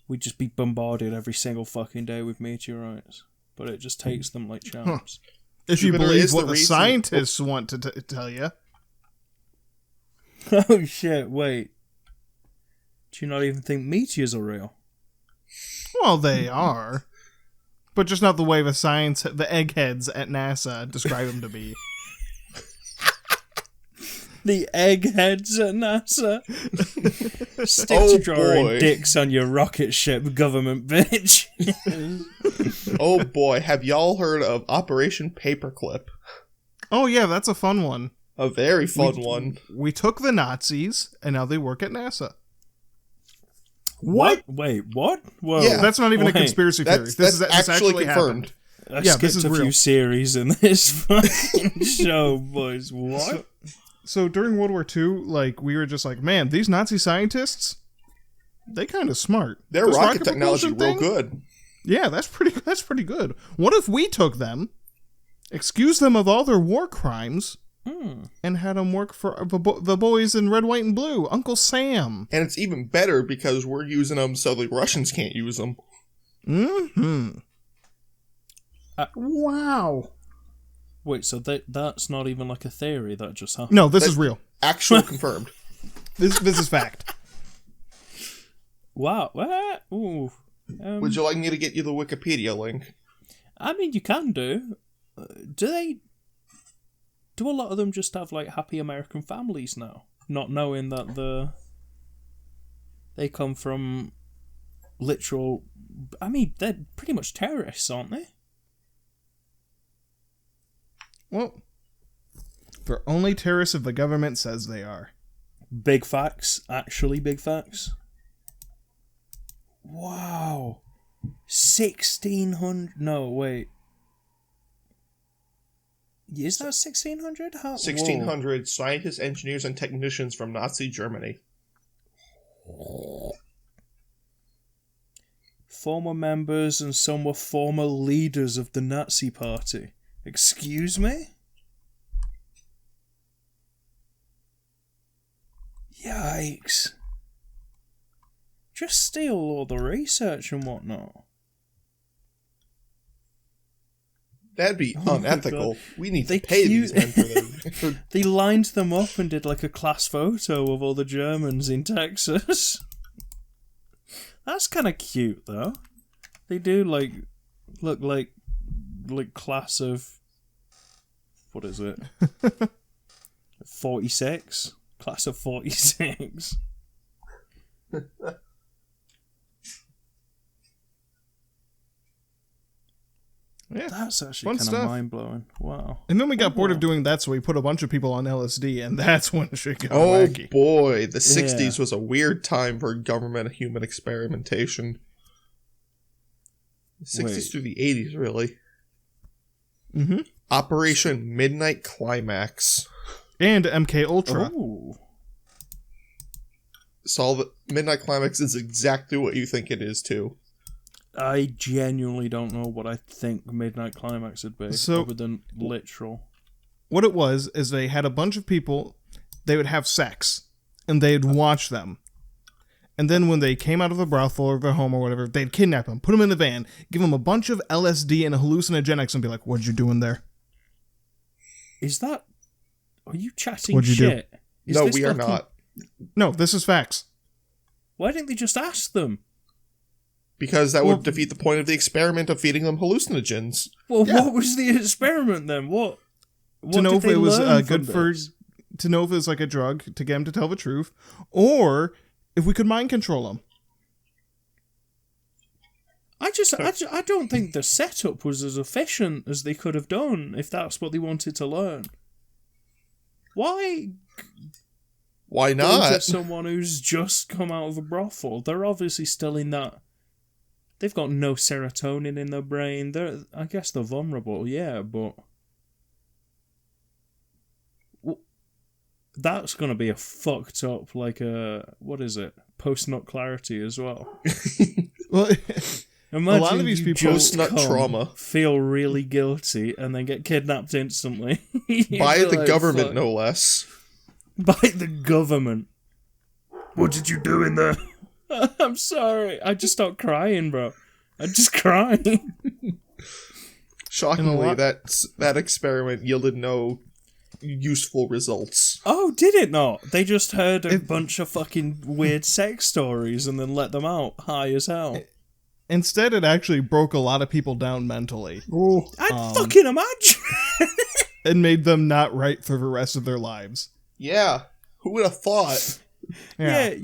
we'd just be bombarded every single fucking day with meteorites. But it just takes them like champs. If you Jupiter believe is what the the reason- scientists want to tell you. Oh shit, wait. Do you not even think meteors are real? Well, they are. But just not the way the eggheads at NASA describe them to be. The eggheads at NASA. Stick Oh, to drawing boy. dicks on your rocket ship, government bitch. Oh boy, have y'all heard of Operation Paperclip? Oh, yeah, that's a fun one. A very fun one. We took the Nazis, and now they work at NASA. What? Wait, what? Whoa. Yeah. That's not even a Wait. conspiracy theory. That's This actually happened. confirmed. I Yeah, skipped this is a few real. series in this fucking show, boys. What? So during World War II, like, we were just like, man, these Nazi scientists, they kind of smart. Their This rocket technology propulsion real thing? good. Yeah, that's pretty good. What if we took them, excused them of all their war crimes, and had them work for the boys in red, white, and blue, Uncle Sam? And it's even better because we're using them so the Russians can't use them. Mm-hmm. Wow. Wait, so that's not even like a theory, that just happened? No, this is real. Actual confirmed. This is fact. Wow. What? Ooh. Would you like me to get you the Wikipedia link? I mean, you can do. Do a lot of them just have, like, happy American families now? Not knowing that they come from literal... I mean, they're pretty much terrorists, aren't they? Well, they're only terrorists if the government says they are. Big facts. Actually big facts. Wow. 1,600... No, wait. Is that 1,600? 1,600 scientists, engineers, and technicians from Nazi Germany. Former members and some were former leaders of the Nazi Party. Excuse me? Yikes. Just steal all the research and whatnot. That'd be my unethical. God. We need They to pay cute- these men for their... They lined them up and did like a class photo of all the Germans in Texas. That's kind of cute, though. They do like look like class of, what is it? 46? Class of 46. Yeah. That's actually Fun kind stuff. of mind-blowing. Wow. And then we got bored of doing that, so we put a bunch of people on LSD, and that's when shit got Oh wacky. boy, the 60s was a weird time for government human experimentation. The 60s Wait. through the 80s, really. Mm-hmm. Operation Midnight Climax. And MK Ultra. Oh. Midnight Climax is exactly what you think it is, too. I genuinely don't know what I think Midnight Climax would be, So- other than literal. What it was is they had a bunch of people, they would have sex, and they'd watch them. And then when they came out of the brothel or their home or whatever, they'd kidnap them, put them in the van, give them a bunch of LSD and hallucinogenics, and be like, "What'd you doing there?" Is that... Are you chatting What'd you do? shit? Is No, this we are fucking- not. No, this is facts. Why didn't they just ask them? Because that Well- would defeat the point of the experiment of feeding them hallucinogens. Well, Yeah. what was the experiment then? What To know did if they it was learn good from for, this? to know if it was like a drug to get them to tell the truth, or if we could mind control them. I don't think the setup was as efficient as they could have done if that's what they wanted to learn. Why Why go to not? someone who's just come out of a brothel? They're obviously still in that. They've got no serotonin in their brain. I guess they're vulnerable, yeah, but that's gonna be a fucked up, like what is it? Post-nut clarity as well. Well, Imagine lot of these you people- just Post-nut come, trauma. feel really guilty, and then get kidnapped instantly. By You're the like, government, fuck. no less. By the government. What did you do in there? I'm sorry. I just start crying, bro. I'm just crying. Shockingly, lot- that experiment yielded no useful results. Oh, did it not? They just heard a bunch of fucking weird sex stories and then let them out high as hell. instead, it actually broke a lot of people down mentally I'd fucking imagine. and made them not right for the rest of their lives. Yeah, who would have thought? Yeah,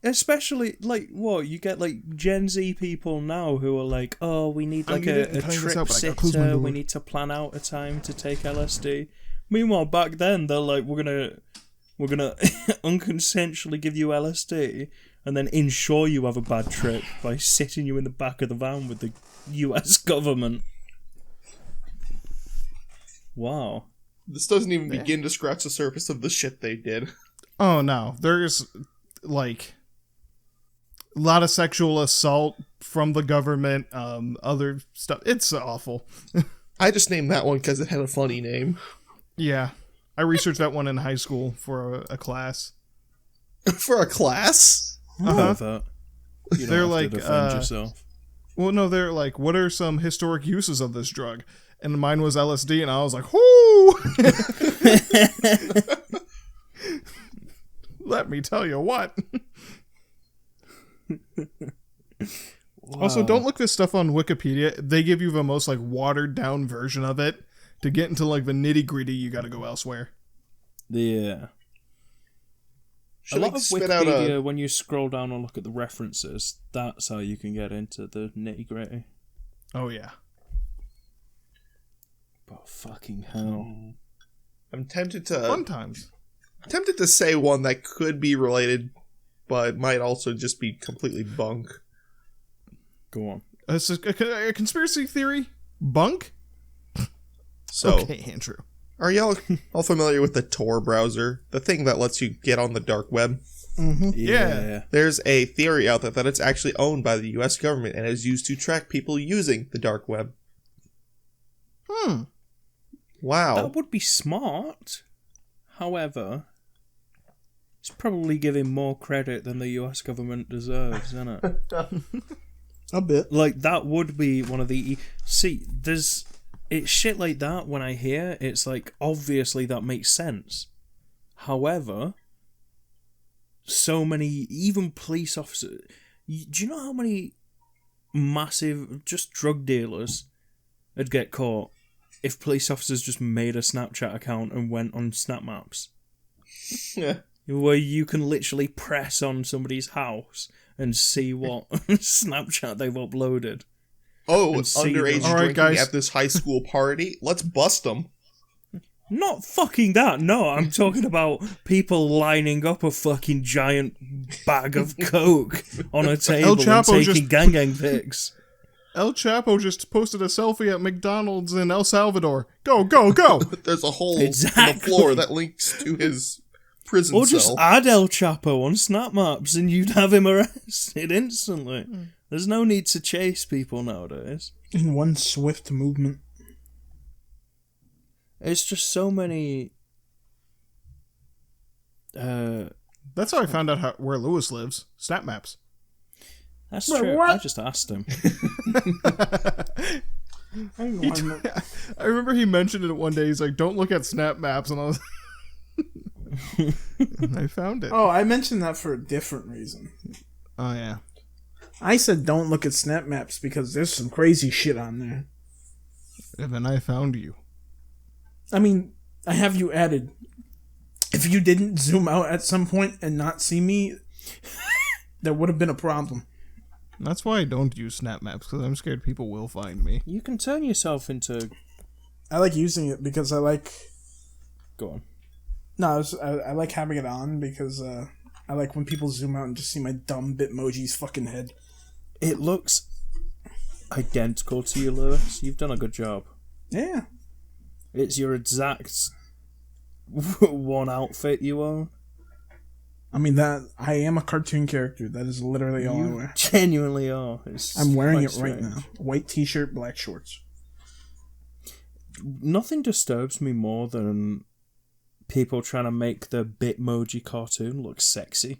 especially like what you get like Gen Z people now who are like, oh, we need like a telling this trip out, but I gotta close my sitter. door. We need to plan out a time to take LSD. Meanwhile, back then they're like, we're gonna unconsensually give you LSD, and then ensure you have a bad trip by sitting you in the back of the van with the US government. Wow. This doesn't even begin to scratch the surface of the shit they did. Oh no, there's like a lot of sexual assault from the government, other stuff. It's awful. I just named that one because it had a funny name. Yeah, I researched that one in high school for a class. For a class? I love that. You don't They're have like, to defend yourself. Well, no, they're like, what are some historic uses of this drug? And mine was LSD, and I was like, whoo! Let me tell you what. Wow. Also, don't look this stuff on Wikipedia. They give you the most like watered down version of it. To get into like the nitty gritty, you got to go elsewhere. Yeah. Should a lot I of spit out Wikipedia, when you scroll down and look at the references, that's how you can get into the nitty gritty. Oh yeah. But fucking hell. I'm tempted Fun times. to say one that could be related, but might also just be completely bunk. Go on. It's a conspiracy theory? Bunk? So, Okay, Andrew. are y'all all familiar with the Tor browser? The thing that lets you get on the dark web? Mm-hmm. Yeah. There's a theory out there that it's actually owned by the US government and is used to track people using the dark web. Wow. That would be smart. However, it's probably giving more credit than the US government deserves, isn't it? A bit. Like, that would be one of the... See, there's... It's shit like that when I hear, it's like, obviously that makes sense. However, so many, even police officers... Do you know how many massive, just drug dealers would get caught if police officers just made a Snapchat account and went on Snap Maps? Yeah. Where you can literally press on somebody's house and see what Snapchat they've uploaded. Oh, And see underage them. All right, drinking guys. at this high school party? Let's bust them. Not fucking that, no. I'm talking about people lining up a fucking giant bag of coke on a table and Chapo taking gang pics. El Chapo just posted a selfie at McDonald's in El Salvador. Go, go, go! There's a hole in the Exactly. floor that links to his prison Or just cell. add El Chapo on Snap Maps and you'd have him arrested instantly. There's no need to chase people nowadays. In one swift movement. It's just so many... That's how I found out where Lewis lives. Snap Maps. That's Wait, true. what? I just asked him. I remember he mentioned it one day. He's like, don't look at Snap Maps. And I was and I found it. Oh, I mentioned that for a different reason. Oh, yeah. I said don't look at Snap Maps because there's some crazy shit on there. And then I found you. I mean, I have you added. If you didn't zoom out at some point and not see me, there would have been a problem. That's why I don't use Snap Maps, because I'm scared people will find me. You can turn yourself into... I like using it because I like... Go on. No, I like having it on because I like when people zoom out and just see my dumb Bitmoji's fucking head. It looks identical to you, Lewis. You've done a good job. Yeah. It's your exact one outfit you own. I mean, that I am a cartoon character. That is literally all I wear. Genuinely are. I'm wearing it quite right strange. now. White t-shirt, black shorts. Nothing disturbs me more than people trying to make the Bitmoji cartoon look sexy.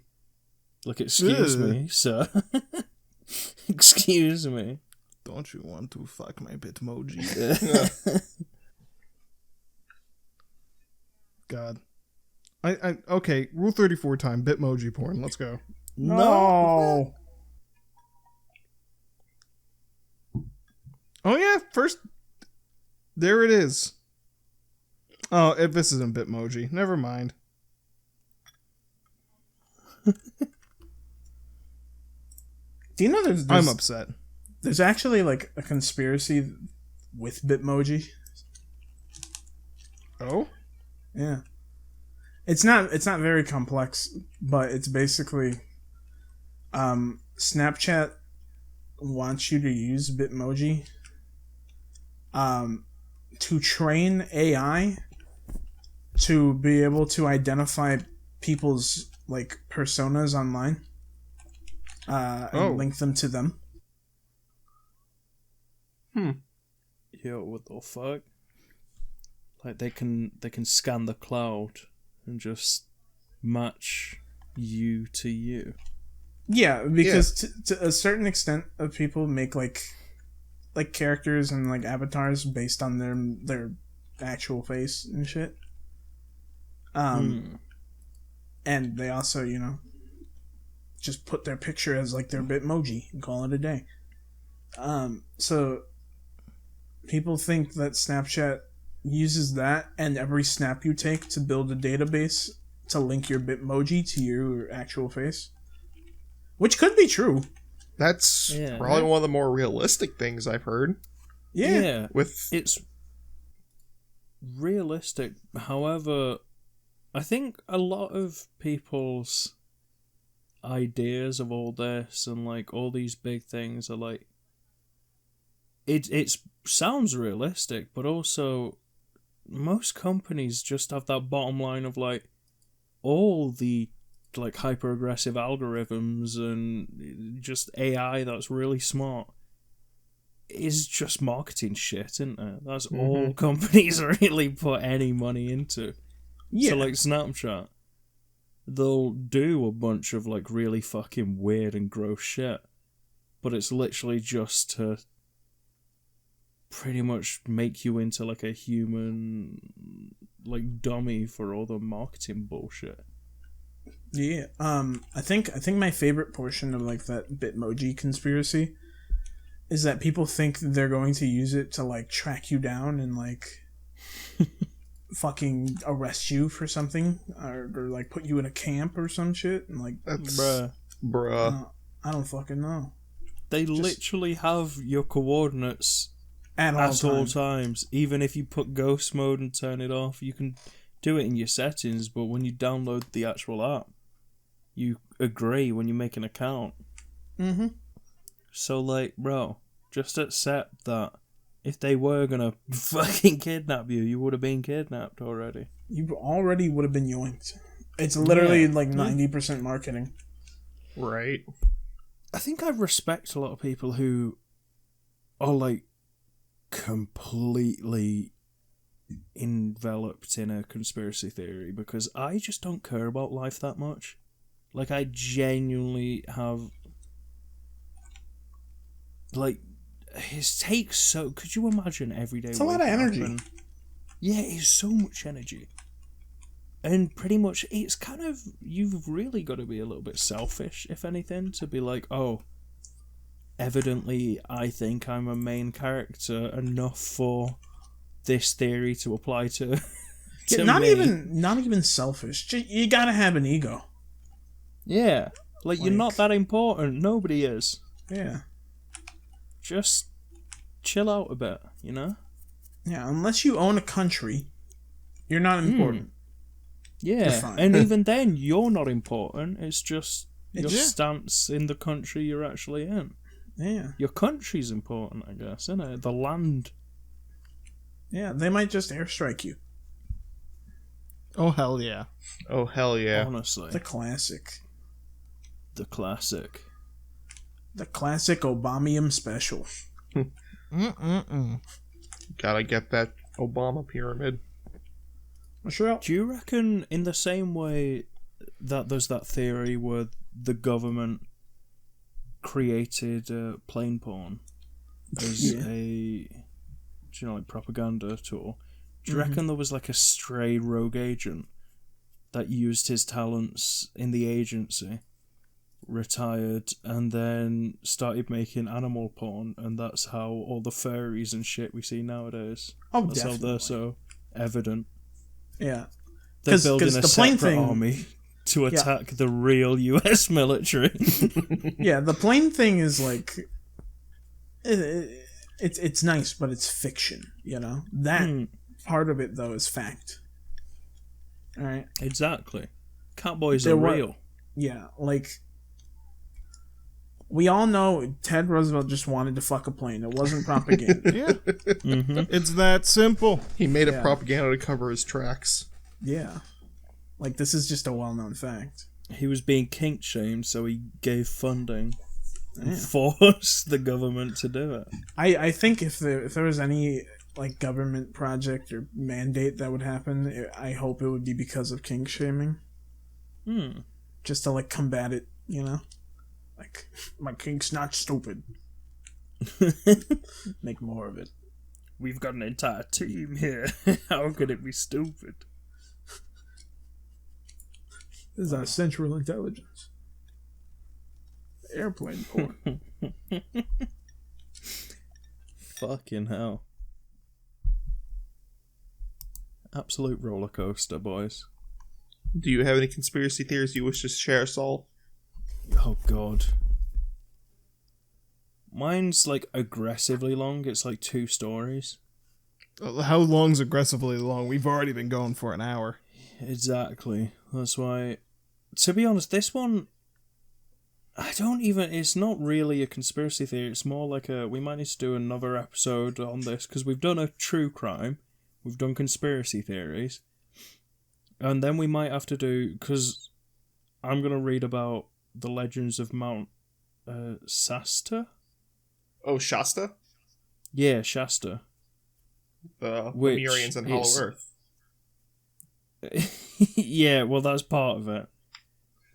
Like, excuse Ugh. me, sir. Excuse me. Don't you want to fuck my Bitmoji? God. I okay, Rule 34 time, Bitmoji porn. Let's go. No. Oh yeah, first there it is. Oh, if this isn't Bitmoji, never mind. Do you know there's I'm upset. There's actually like a conspiracy with Bitmoji. Oh? Yeah. It's not very complex, but it's basically Snapchat wants you to use Bitmoji to train AI to be able to identify people's like personas online and link them to them. Yo, what the fuck? Like they can scan the cloud and just match you to you. Yeah, because to a certain extent of people make like characters and like avatars based on their actual face and shit. And they also, just put their picture as like their Bitmoji and call it a day. So people think that Snapchat uses that and every snap you take to build a database to link your Bitmoji to your actual face, which could be true. That's probably one of the more realistic things I've heard. Yeah, With it's realistic. However, I think a lot of people's ideas of all this and like all these big things are like it sounds realistic, but also most companies just have that bottom line of like all the like hyper aggressive algorithms and just AI that's really smart is just marketing shit, isn't it? That's all companies really put any money into. Yeah. So like Snapchat, they'll do a bunch of like really fucking weird and gross shit, but it's literally just to pretty much make you into like a human like dummy for all the marketing bullshit. Yeah. I think my favorite portion of like that Bitmoji conspiracy is that people think they're going to use it to like track you down and like fucking arrest you for something or like put you in a camp or some shit and like that's Bruh. I don't fucking know. They literally have your coordinates At all times. Even if you put ghost mode and turn it off, you can do it in your settings, but when you download the actual app, you agree when you make an account. So like, bro, just accept that if they were gonna fucking kidnap you, you would have been kidnapped already. You already would have been yoinked. It's literally like 90% marketing. Right. I think I respect a lot of people who are like completely enveloped in a conspiracy theory because I just don't care about life that much. Like I genuinely have like his takes so could you imagine every day? It's a lot of energy. Yeah, it's so much energy. And pretty much it's kind of you've really got to be a little bit selfish, if anything, to be like, oh, evidently I think I'm a main character enough for this theory to apply to, to not me. not even selfish. You gotta have an ego. Yeah. Like you're not that important. Nobody is. Yeah. Just chill out a bit, you know? Yeah, unless you own a country, you're not important. Yeah, and even then, you're not important. It's just your stance in the country you're actually in. Yeah. Your country's important, I guess, isn't it? The land. Yeah, they might just airstrike you. Oh, hell yeah. Oh, hell yeah. Honestly. The classic. The classic. The classic Obamium special. Gotta get that Obama pyramid. Sure. Do you reckon in the same way that there's that theory where the government created plane porn as a like propaganda tool, do you reckon there was like a stray rogue agent that used his talents in the agency, retired, and then started making animal porn, and that's how all the furries and shit we see nowadays? Oh, that's definitely. how they're so evident. Yeah. They're building a the plane separate thing, army to attack the real US military. Yeah, the plane thing is like it's nice, but it's fiction, you know? That part of it though is fact. All right. Exactly. Catboys are real. Yeah, like We all know Ted Roosevelt just wanted to fuck a plane. It wasn't propaganda. Yeah. It's that simple. He made Yeah. a propaganda to cover his tracks. Yeah. Like, this is just a well-known fact. He was being kink shamed, so he gave funding and Yeah. forced the government to do it. I think if there was any like government project or mandate that would happen, I hope it would be because of kink shaming. Just to like combat it, you know? Like, my kink's not stupid. Make more of it. We've got an entire team here. How could it be stupid? This is our central intelligence. Airplane porn. Fucking hell. Absolute roller coaster, boys. Do you have any conspiracy theories you wish to share, Saul? Oh god. Mine's like aggressively long. It's like 2 stories. How long's aggressively long? We've already been going for an hour. Exactly. That's why. To be honest, this one, it's not really a conspiracy theory. It's more like we might need to do another episode on this, because we've done a true crime, we've done conspiracy theories, and then we might have to do, because I'm going to read about the legends of Mount Shasta? Oh, Shasta? Yeah, Shasta. The Which Lemurians and Hollow is- Earth. Yeah, well, that's part of it.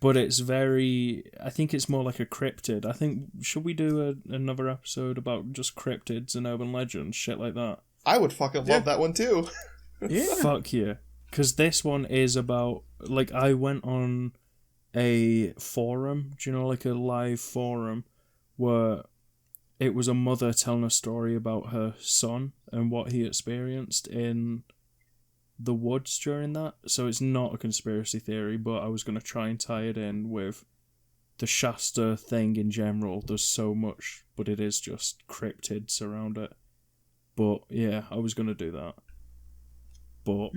But it's I think it's more like a cryptid. I think, should we do another episode about just cryptids and urban legends, shit like that? I would fucking love that one too. Yeah. Fuck yeah. Because this one is about, like, I went on a forum, do you know, like a live forum, where it was a mother telling a story about her son and what he experienced in the woods during that. So it's not a conspiracy theory, but I was going to try and tie it in with the Shasta thing in general. There's so much, but it is just cryptids around it. But yeah, I was going to do that. But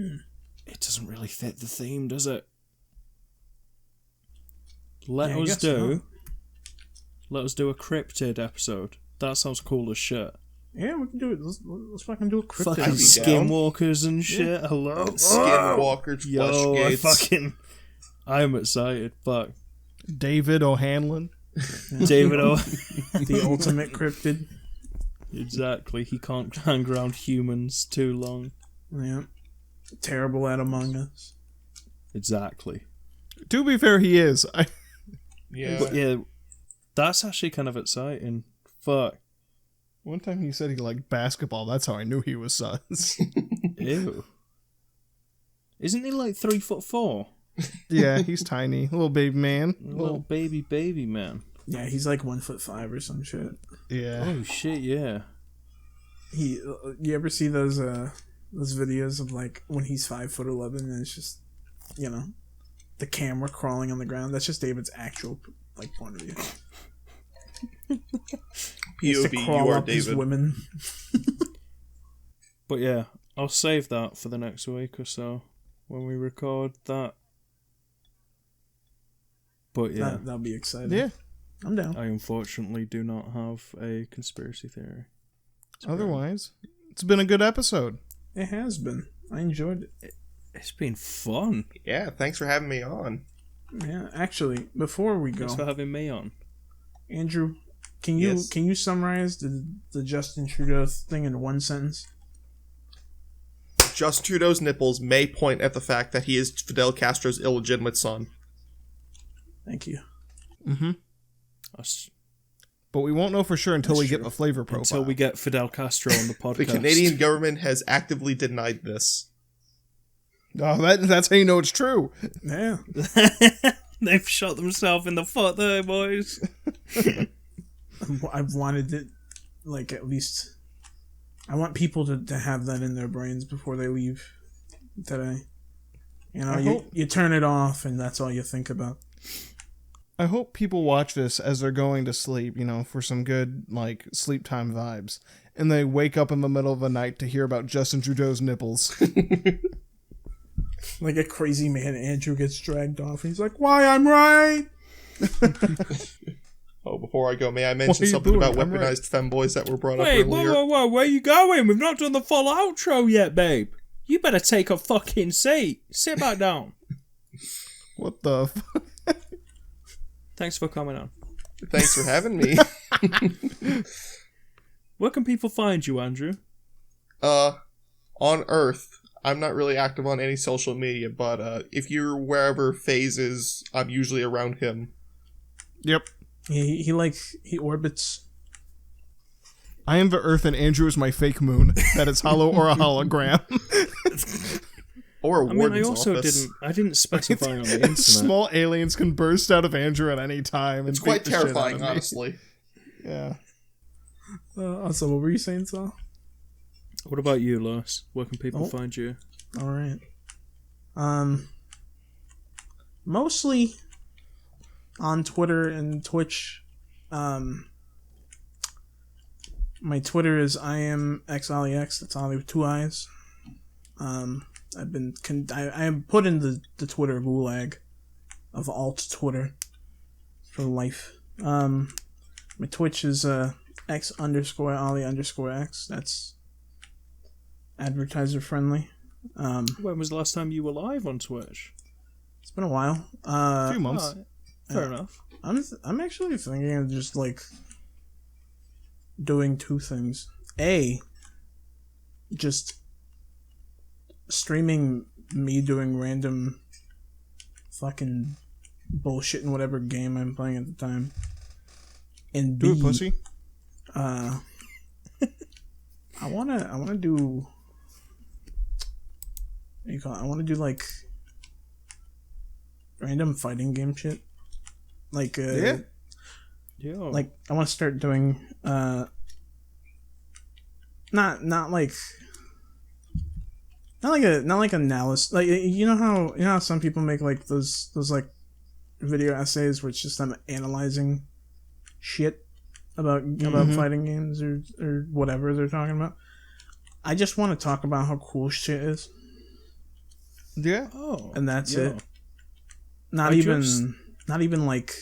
it doesn't really fit the theme, does it? Let I us guess do a cryptid episode. That sounds cool as shit. Yeah, we can do it. Let's fucking do a cryptid. Fucking I'd be skinwalkers and shit. Hello? Skinwalkers, Yo, Flushgates. I'm excited. Fuck. David O'Hanlon. David O. The ultimate cryptid. Exactly. He can't hang around humans too long. Yeah. Terrible at Among Us. Exactly. To be fair, he is. Yeah. But yeah, that's actually kind of exciting. Fuck. One time he said he liked basketball. That's how I knew he was sus. Ew. Isn't he like 3'4"? Yeah, he's tiny. Little baby man. Little baby man. Yeah, he's like 1'5" or some shit. Yeah. Oh shit, yeah. You ever see those videos of like when he's 5'11" and it's just, you know, the camera crawling on the ground? That's just David's actual like point of view. He has to POV, crawl you are up his David. women. But yeah, I'll save that for the next week or so when we record that. But yeah, That'll be exciting. Yeah. I'm down. I unfortunately do not have a conspiracy theory. Otherwise, it's been a good episode. It has been. I enjoyed it. It's been fun. Yeah, thanks for having me on. Yeah, actually, before we go, Thanks for having me on. Andrew, can Yes. you summarize the Justin Trudeaus thing in one sentence? Justin Trudeau's nipples may point at the fact that he is Fidel Castro's illegitimate son. Thank you. Mm-hmm. That's- But we won't know for sure until That's we get true. the flavor profile. Until we get Fidel Castro on the podcast. The Canadian government has actively denied this. Oh, that's how you know it's true. Yeah. They've shot themselves in the foot there, boys. I've wanted it, like, at least... I want people to have that in their brains before they leave today. You know, you turn it off and that's all you think about. I hope people watch this as they're going to sleep, you know, for some good, like, sleep time vibes. And they wake up in the middle of the night to hear about Justin Trudeau's nipples. Like a crazy man, Andrew gets dragged off and he's like, "Why, I'm right!" Oh, before I go, may I mention are you something about booing? I'm right. weaponized femboys that were brought up Wait, earlier? whoa, where you going? We've not done the full outro yet, babe. You better take a fucking seat. Sit back down. What the fuck? Thanks for coming on. Thanks for having me. Where can people find you, Andrew? On Earth, I'm not really active on any social media, but if you're wherever FaZe is, I'm usually around him. Yep. He orbits. I am the Earth and Andrew is my fake moon. That is hollow or a hologram. Or a I warden's also office. didn't specify on the internet. Small aliens can burst out of Andrew at any time. And It's quite beat the shit out of terrifying, me. honestly. Yeah. Also, what were you saying, Saul? What about you, Lars? Where can people Oh. find you? All right. Mostly on Twitter and Twitch. My Twitter is IamXOllyX. That's Ollie with 2 eyes. I've been I am put in the Twitter gulag of alt Twitter for life. My Twitch is X_Ollie_X. That's advertiser friendly. When was the last time you were live on Twitch? It's been a while. A few months. Alright, fair enough. I'm actually thinking of just like doing 2 things. Just streaming me doing random fucking bullshit in whatever game I'm playing at the time. And Do B, it, pussy. I wanna do. What do you call it? I wanna do like random fighting game shit. Like Yeah. Yeah. like I want to start doing not like analysis, like you know how some people make like those like video essays where it's just them analyzing shit about fighting games or whatever they're talking about. I just want to talk about how cool shit is, Yeah. Oh. and that's yeah. it. Not I even just- not even like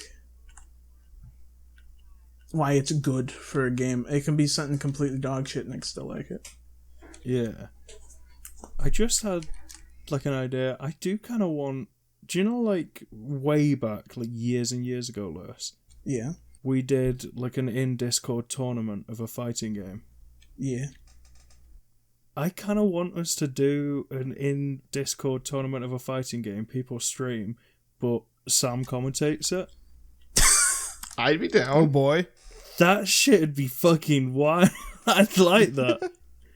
why it's good for a game. It can be something completely dog shit and I can still like it. Yeah. I just had like an idea. I do kind of want. Do you know, like way back, like years and years ago, Lewis, Yeah. we did like an in Discord tournament of a fighting game. Yeah. I kind of want us to do an in Discord tournament of a fighting game. People stream, but Sam commentates it. I'd be Oh down. boy. That shit'd be fucking wild. I'd like that.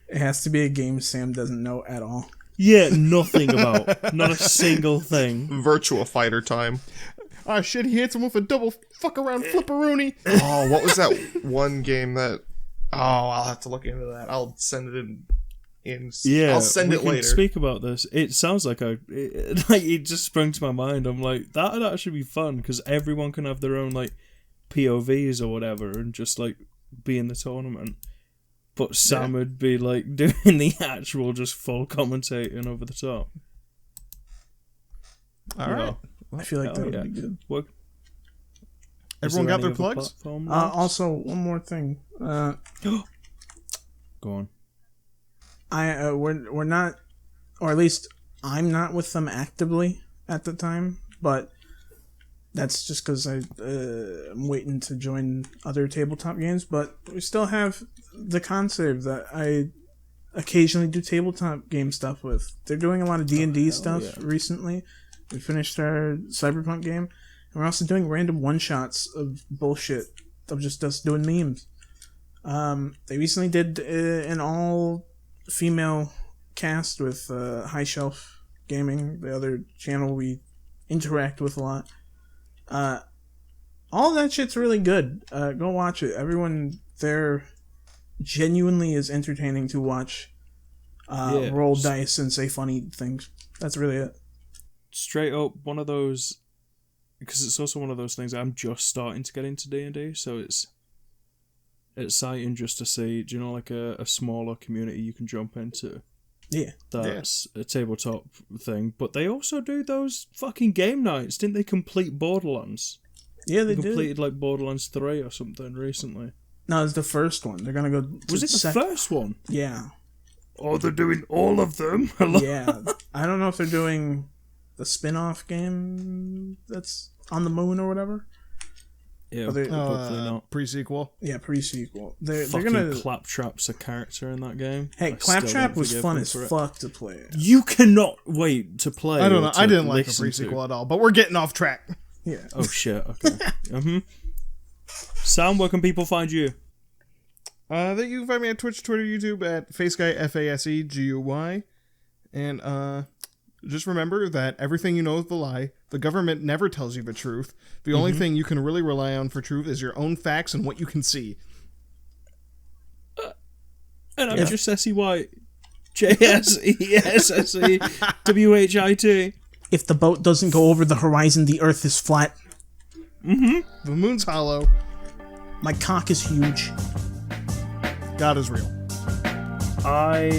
It has to be a game Sam doesn't know at all. Yeah, nothing about. Not a single thing. Virtua Fighter time. Oh shit, he hits him with a double fuck around flipperoonie. Oh, what was that one game that... Oh, I'll have to look into that. I'll send it in Yeah, I'll send we it can later. speak about this. It sounds like it just sprung to my mind. I'm like, that'd actually be fun because everyone can have their own like POVs or whatever and just like be in the tournament. But Sam would be like doing the actual just full commentating over the top. All You right. know, I feel like hell that would yeah. be good. What- Everyone is there got their any other plugs? platform ones? Also, one more thing. Go on. We're not, or at least I'm not with them actively at the time, but that's just because I'm waiting to join other tabletop games. But we still have the Concert that I occasionally do tabletop game stuff with. They're doing a lot of D&D stuff yeah. recently. We finished our Cyberpunk game, and we're also doing random one-shots of bullshit of just us doing memes. They recently did an all-female cast with High Shelf Gaming, the other channel we interact with a lot. All that shit's really good. Go watch it. Everyone there genuinely is entertaining to watch. Roll dice and say funny things. That's really it. Straight up, one of those, because it's also one of those things. I'm just starting to get into D&D, so it's exciting just to see. Do you know, like a smaller community you can jump into? Yeah. That's a tabletop thing, but they also do those fucking game nights. Didn't they complete Borderlands? Yeah, they completed did. like Borderlands 3 or something recently. No, it's the first one. They're gonna go. To Was it the first one? Yeah. Oh, they're doing all of them. Yeah. I don't know if they're doing the spin-off game that's on the moon or whatever. Yeah, Are they- hopefully not. Pre-sequel. Yeah, pre-sequel. They're Fucking gonna. Claptrap's a character in that game. Hey, I still Claptrap don't was forgive fun them as for it. fuck to play. You cannot wait to play. I don't or know. to I didn't like the listen pre-sequel to. at all, but we're getting off track. Yeah. Oh shit. Okay. Sam, where can people find you? That you can find me at Twitch, Twitter, YouTube at FaceGuy, FaseGuy. And just remember that everything you know is the lie. The government never tells you the truth. The only thing you can really rely on for truth is your own facts and what you can see. And I'm just Jesse White. JSESSEWHIT. If the boat doesn't go over the horizon, the Earth is flat. The moon's hollow. My cock is huge. God is real. I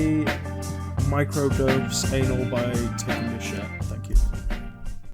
microdose anal by taking this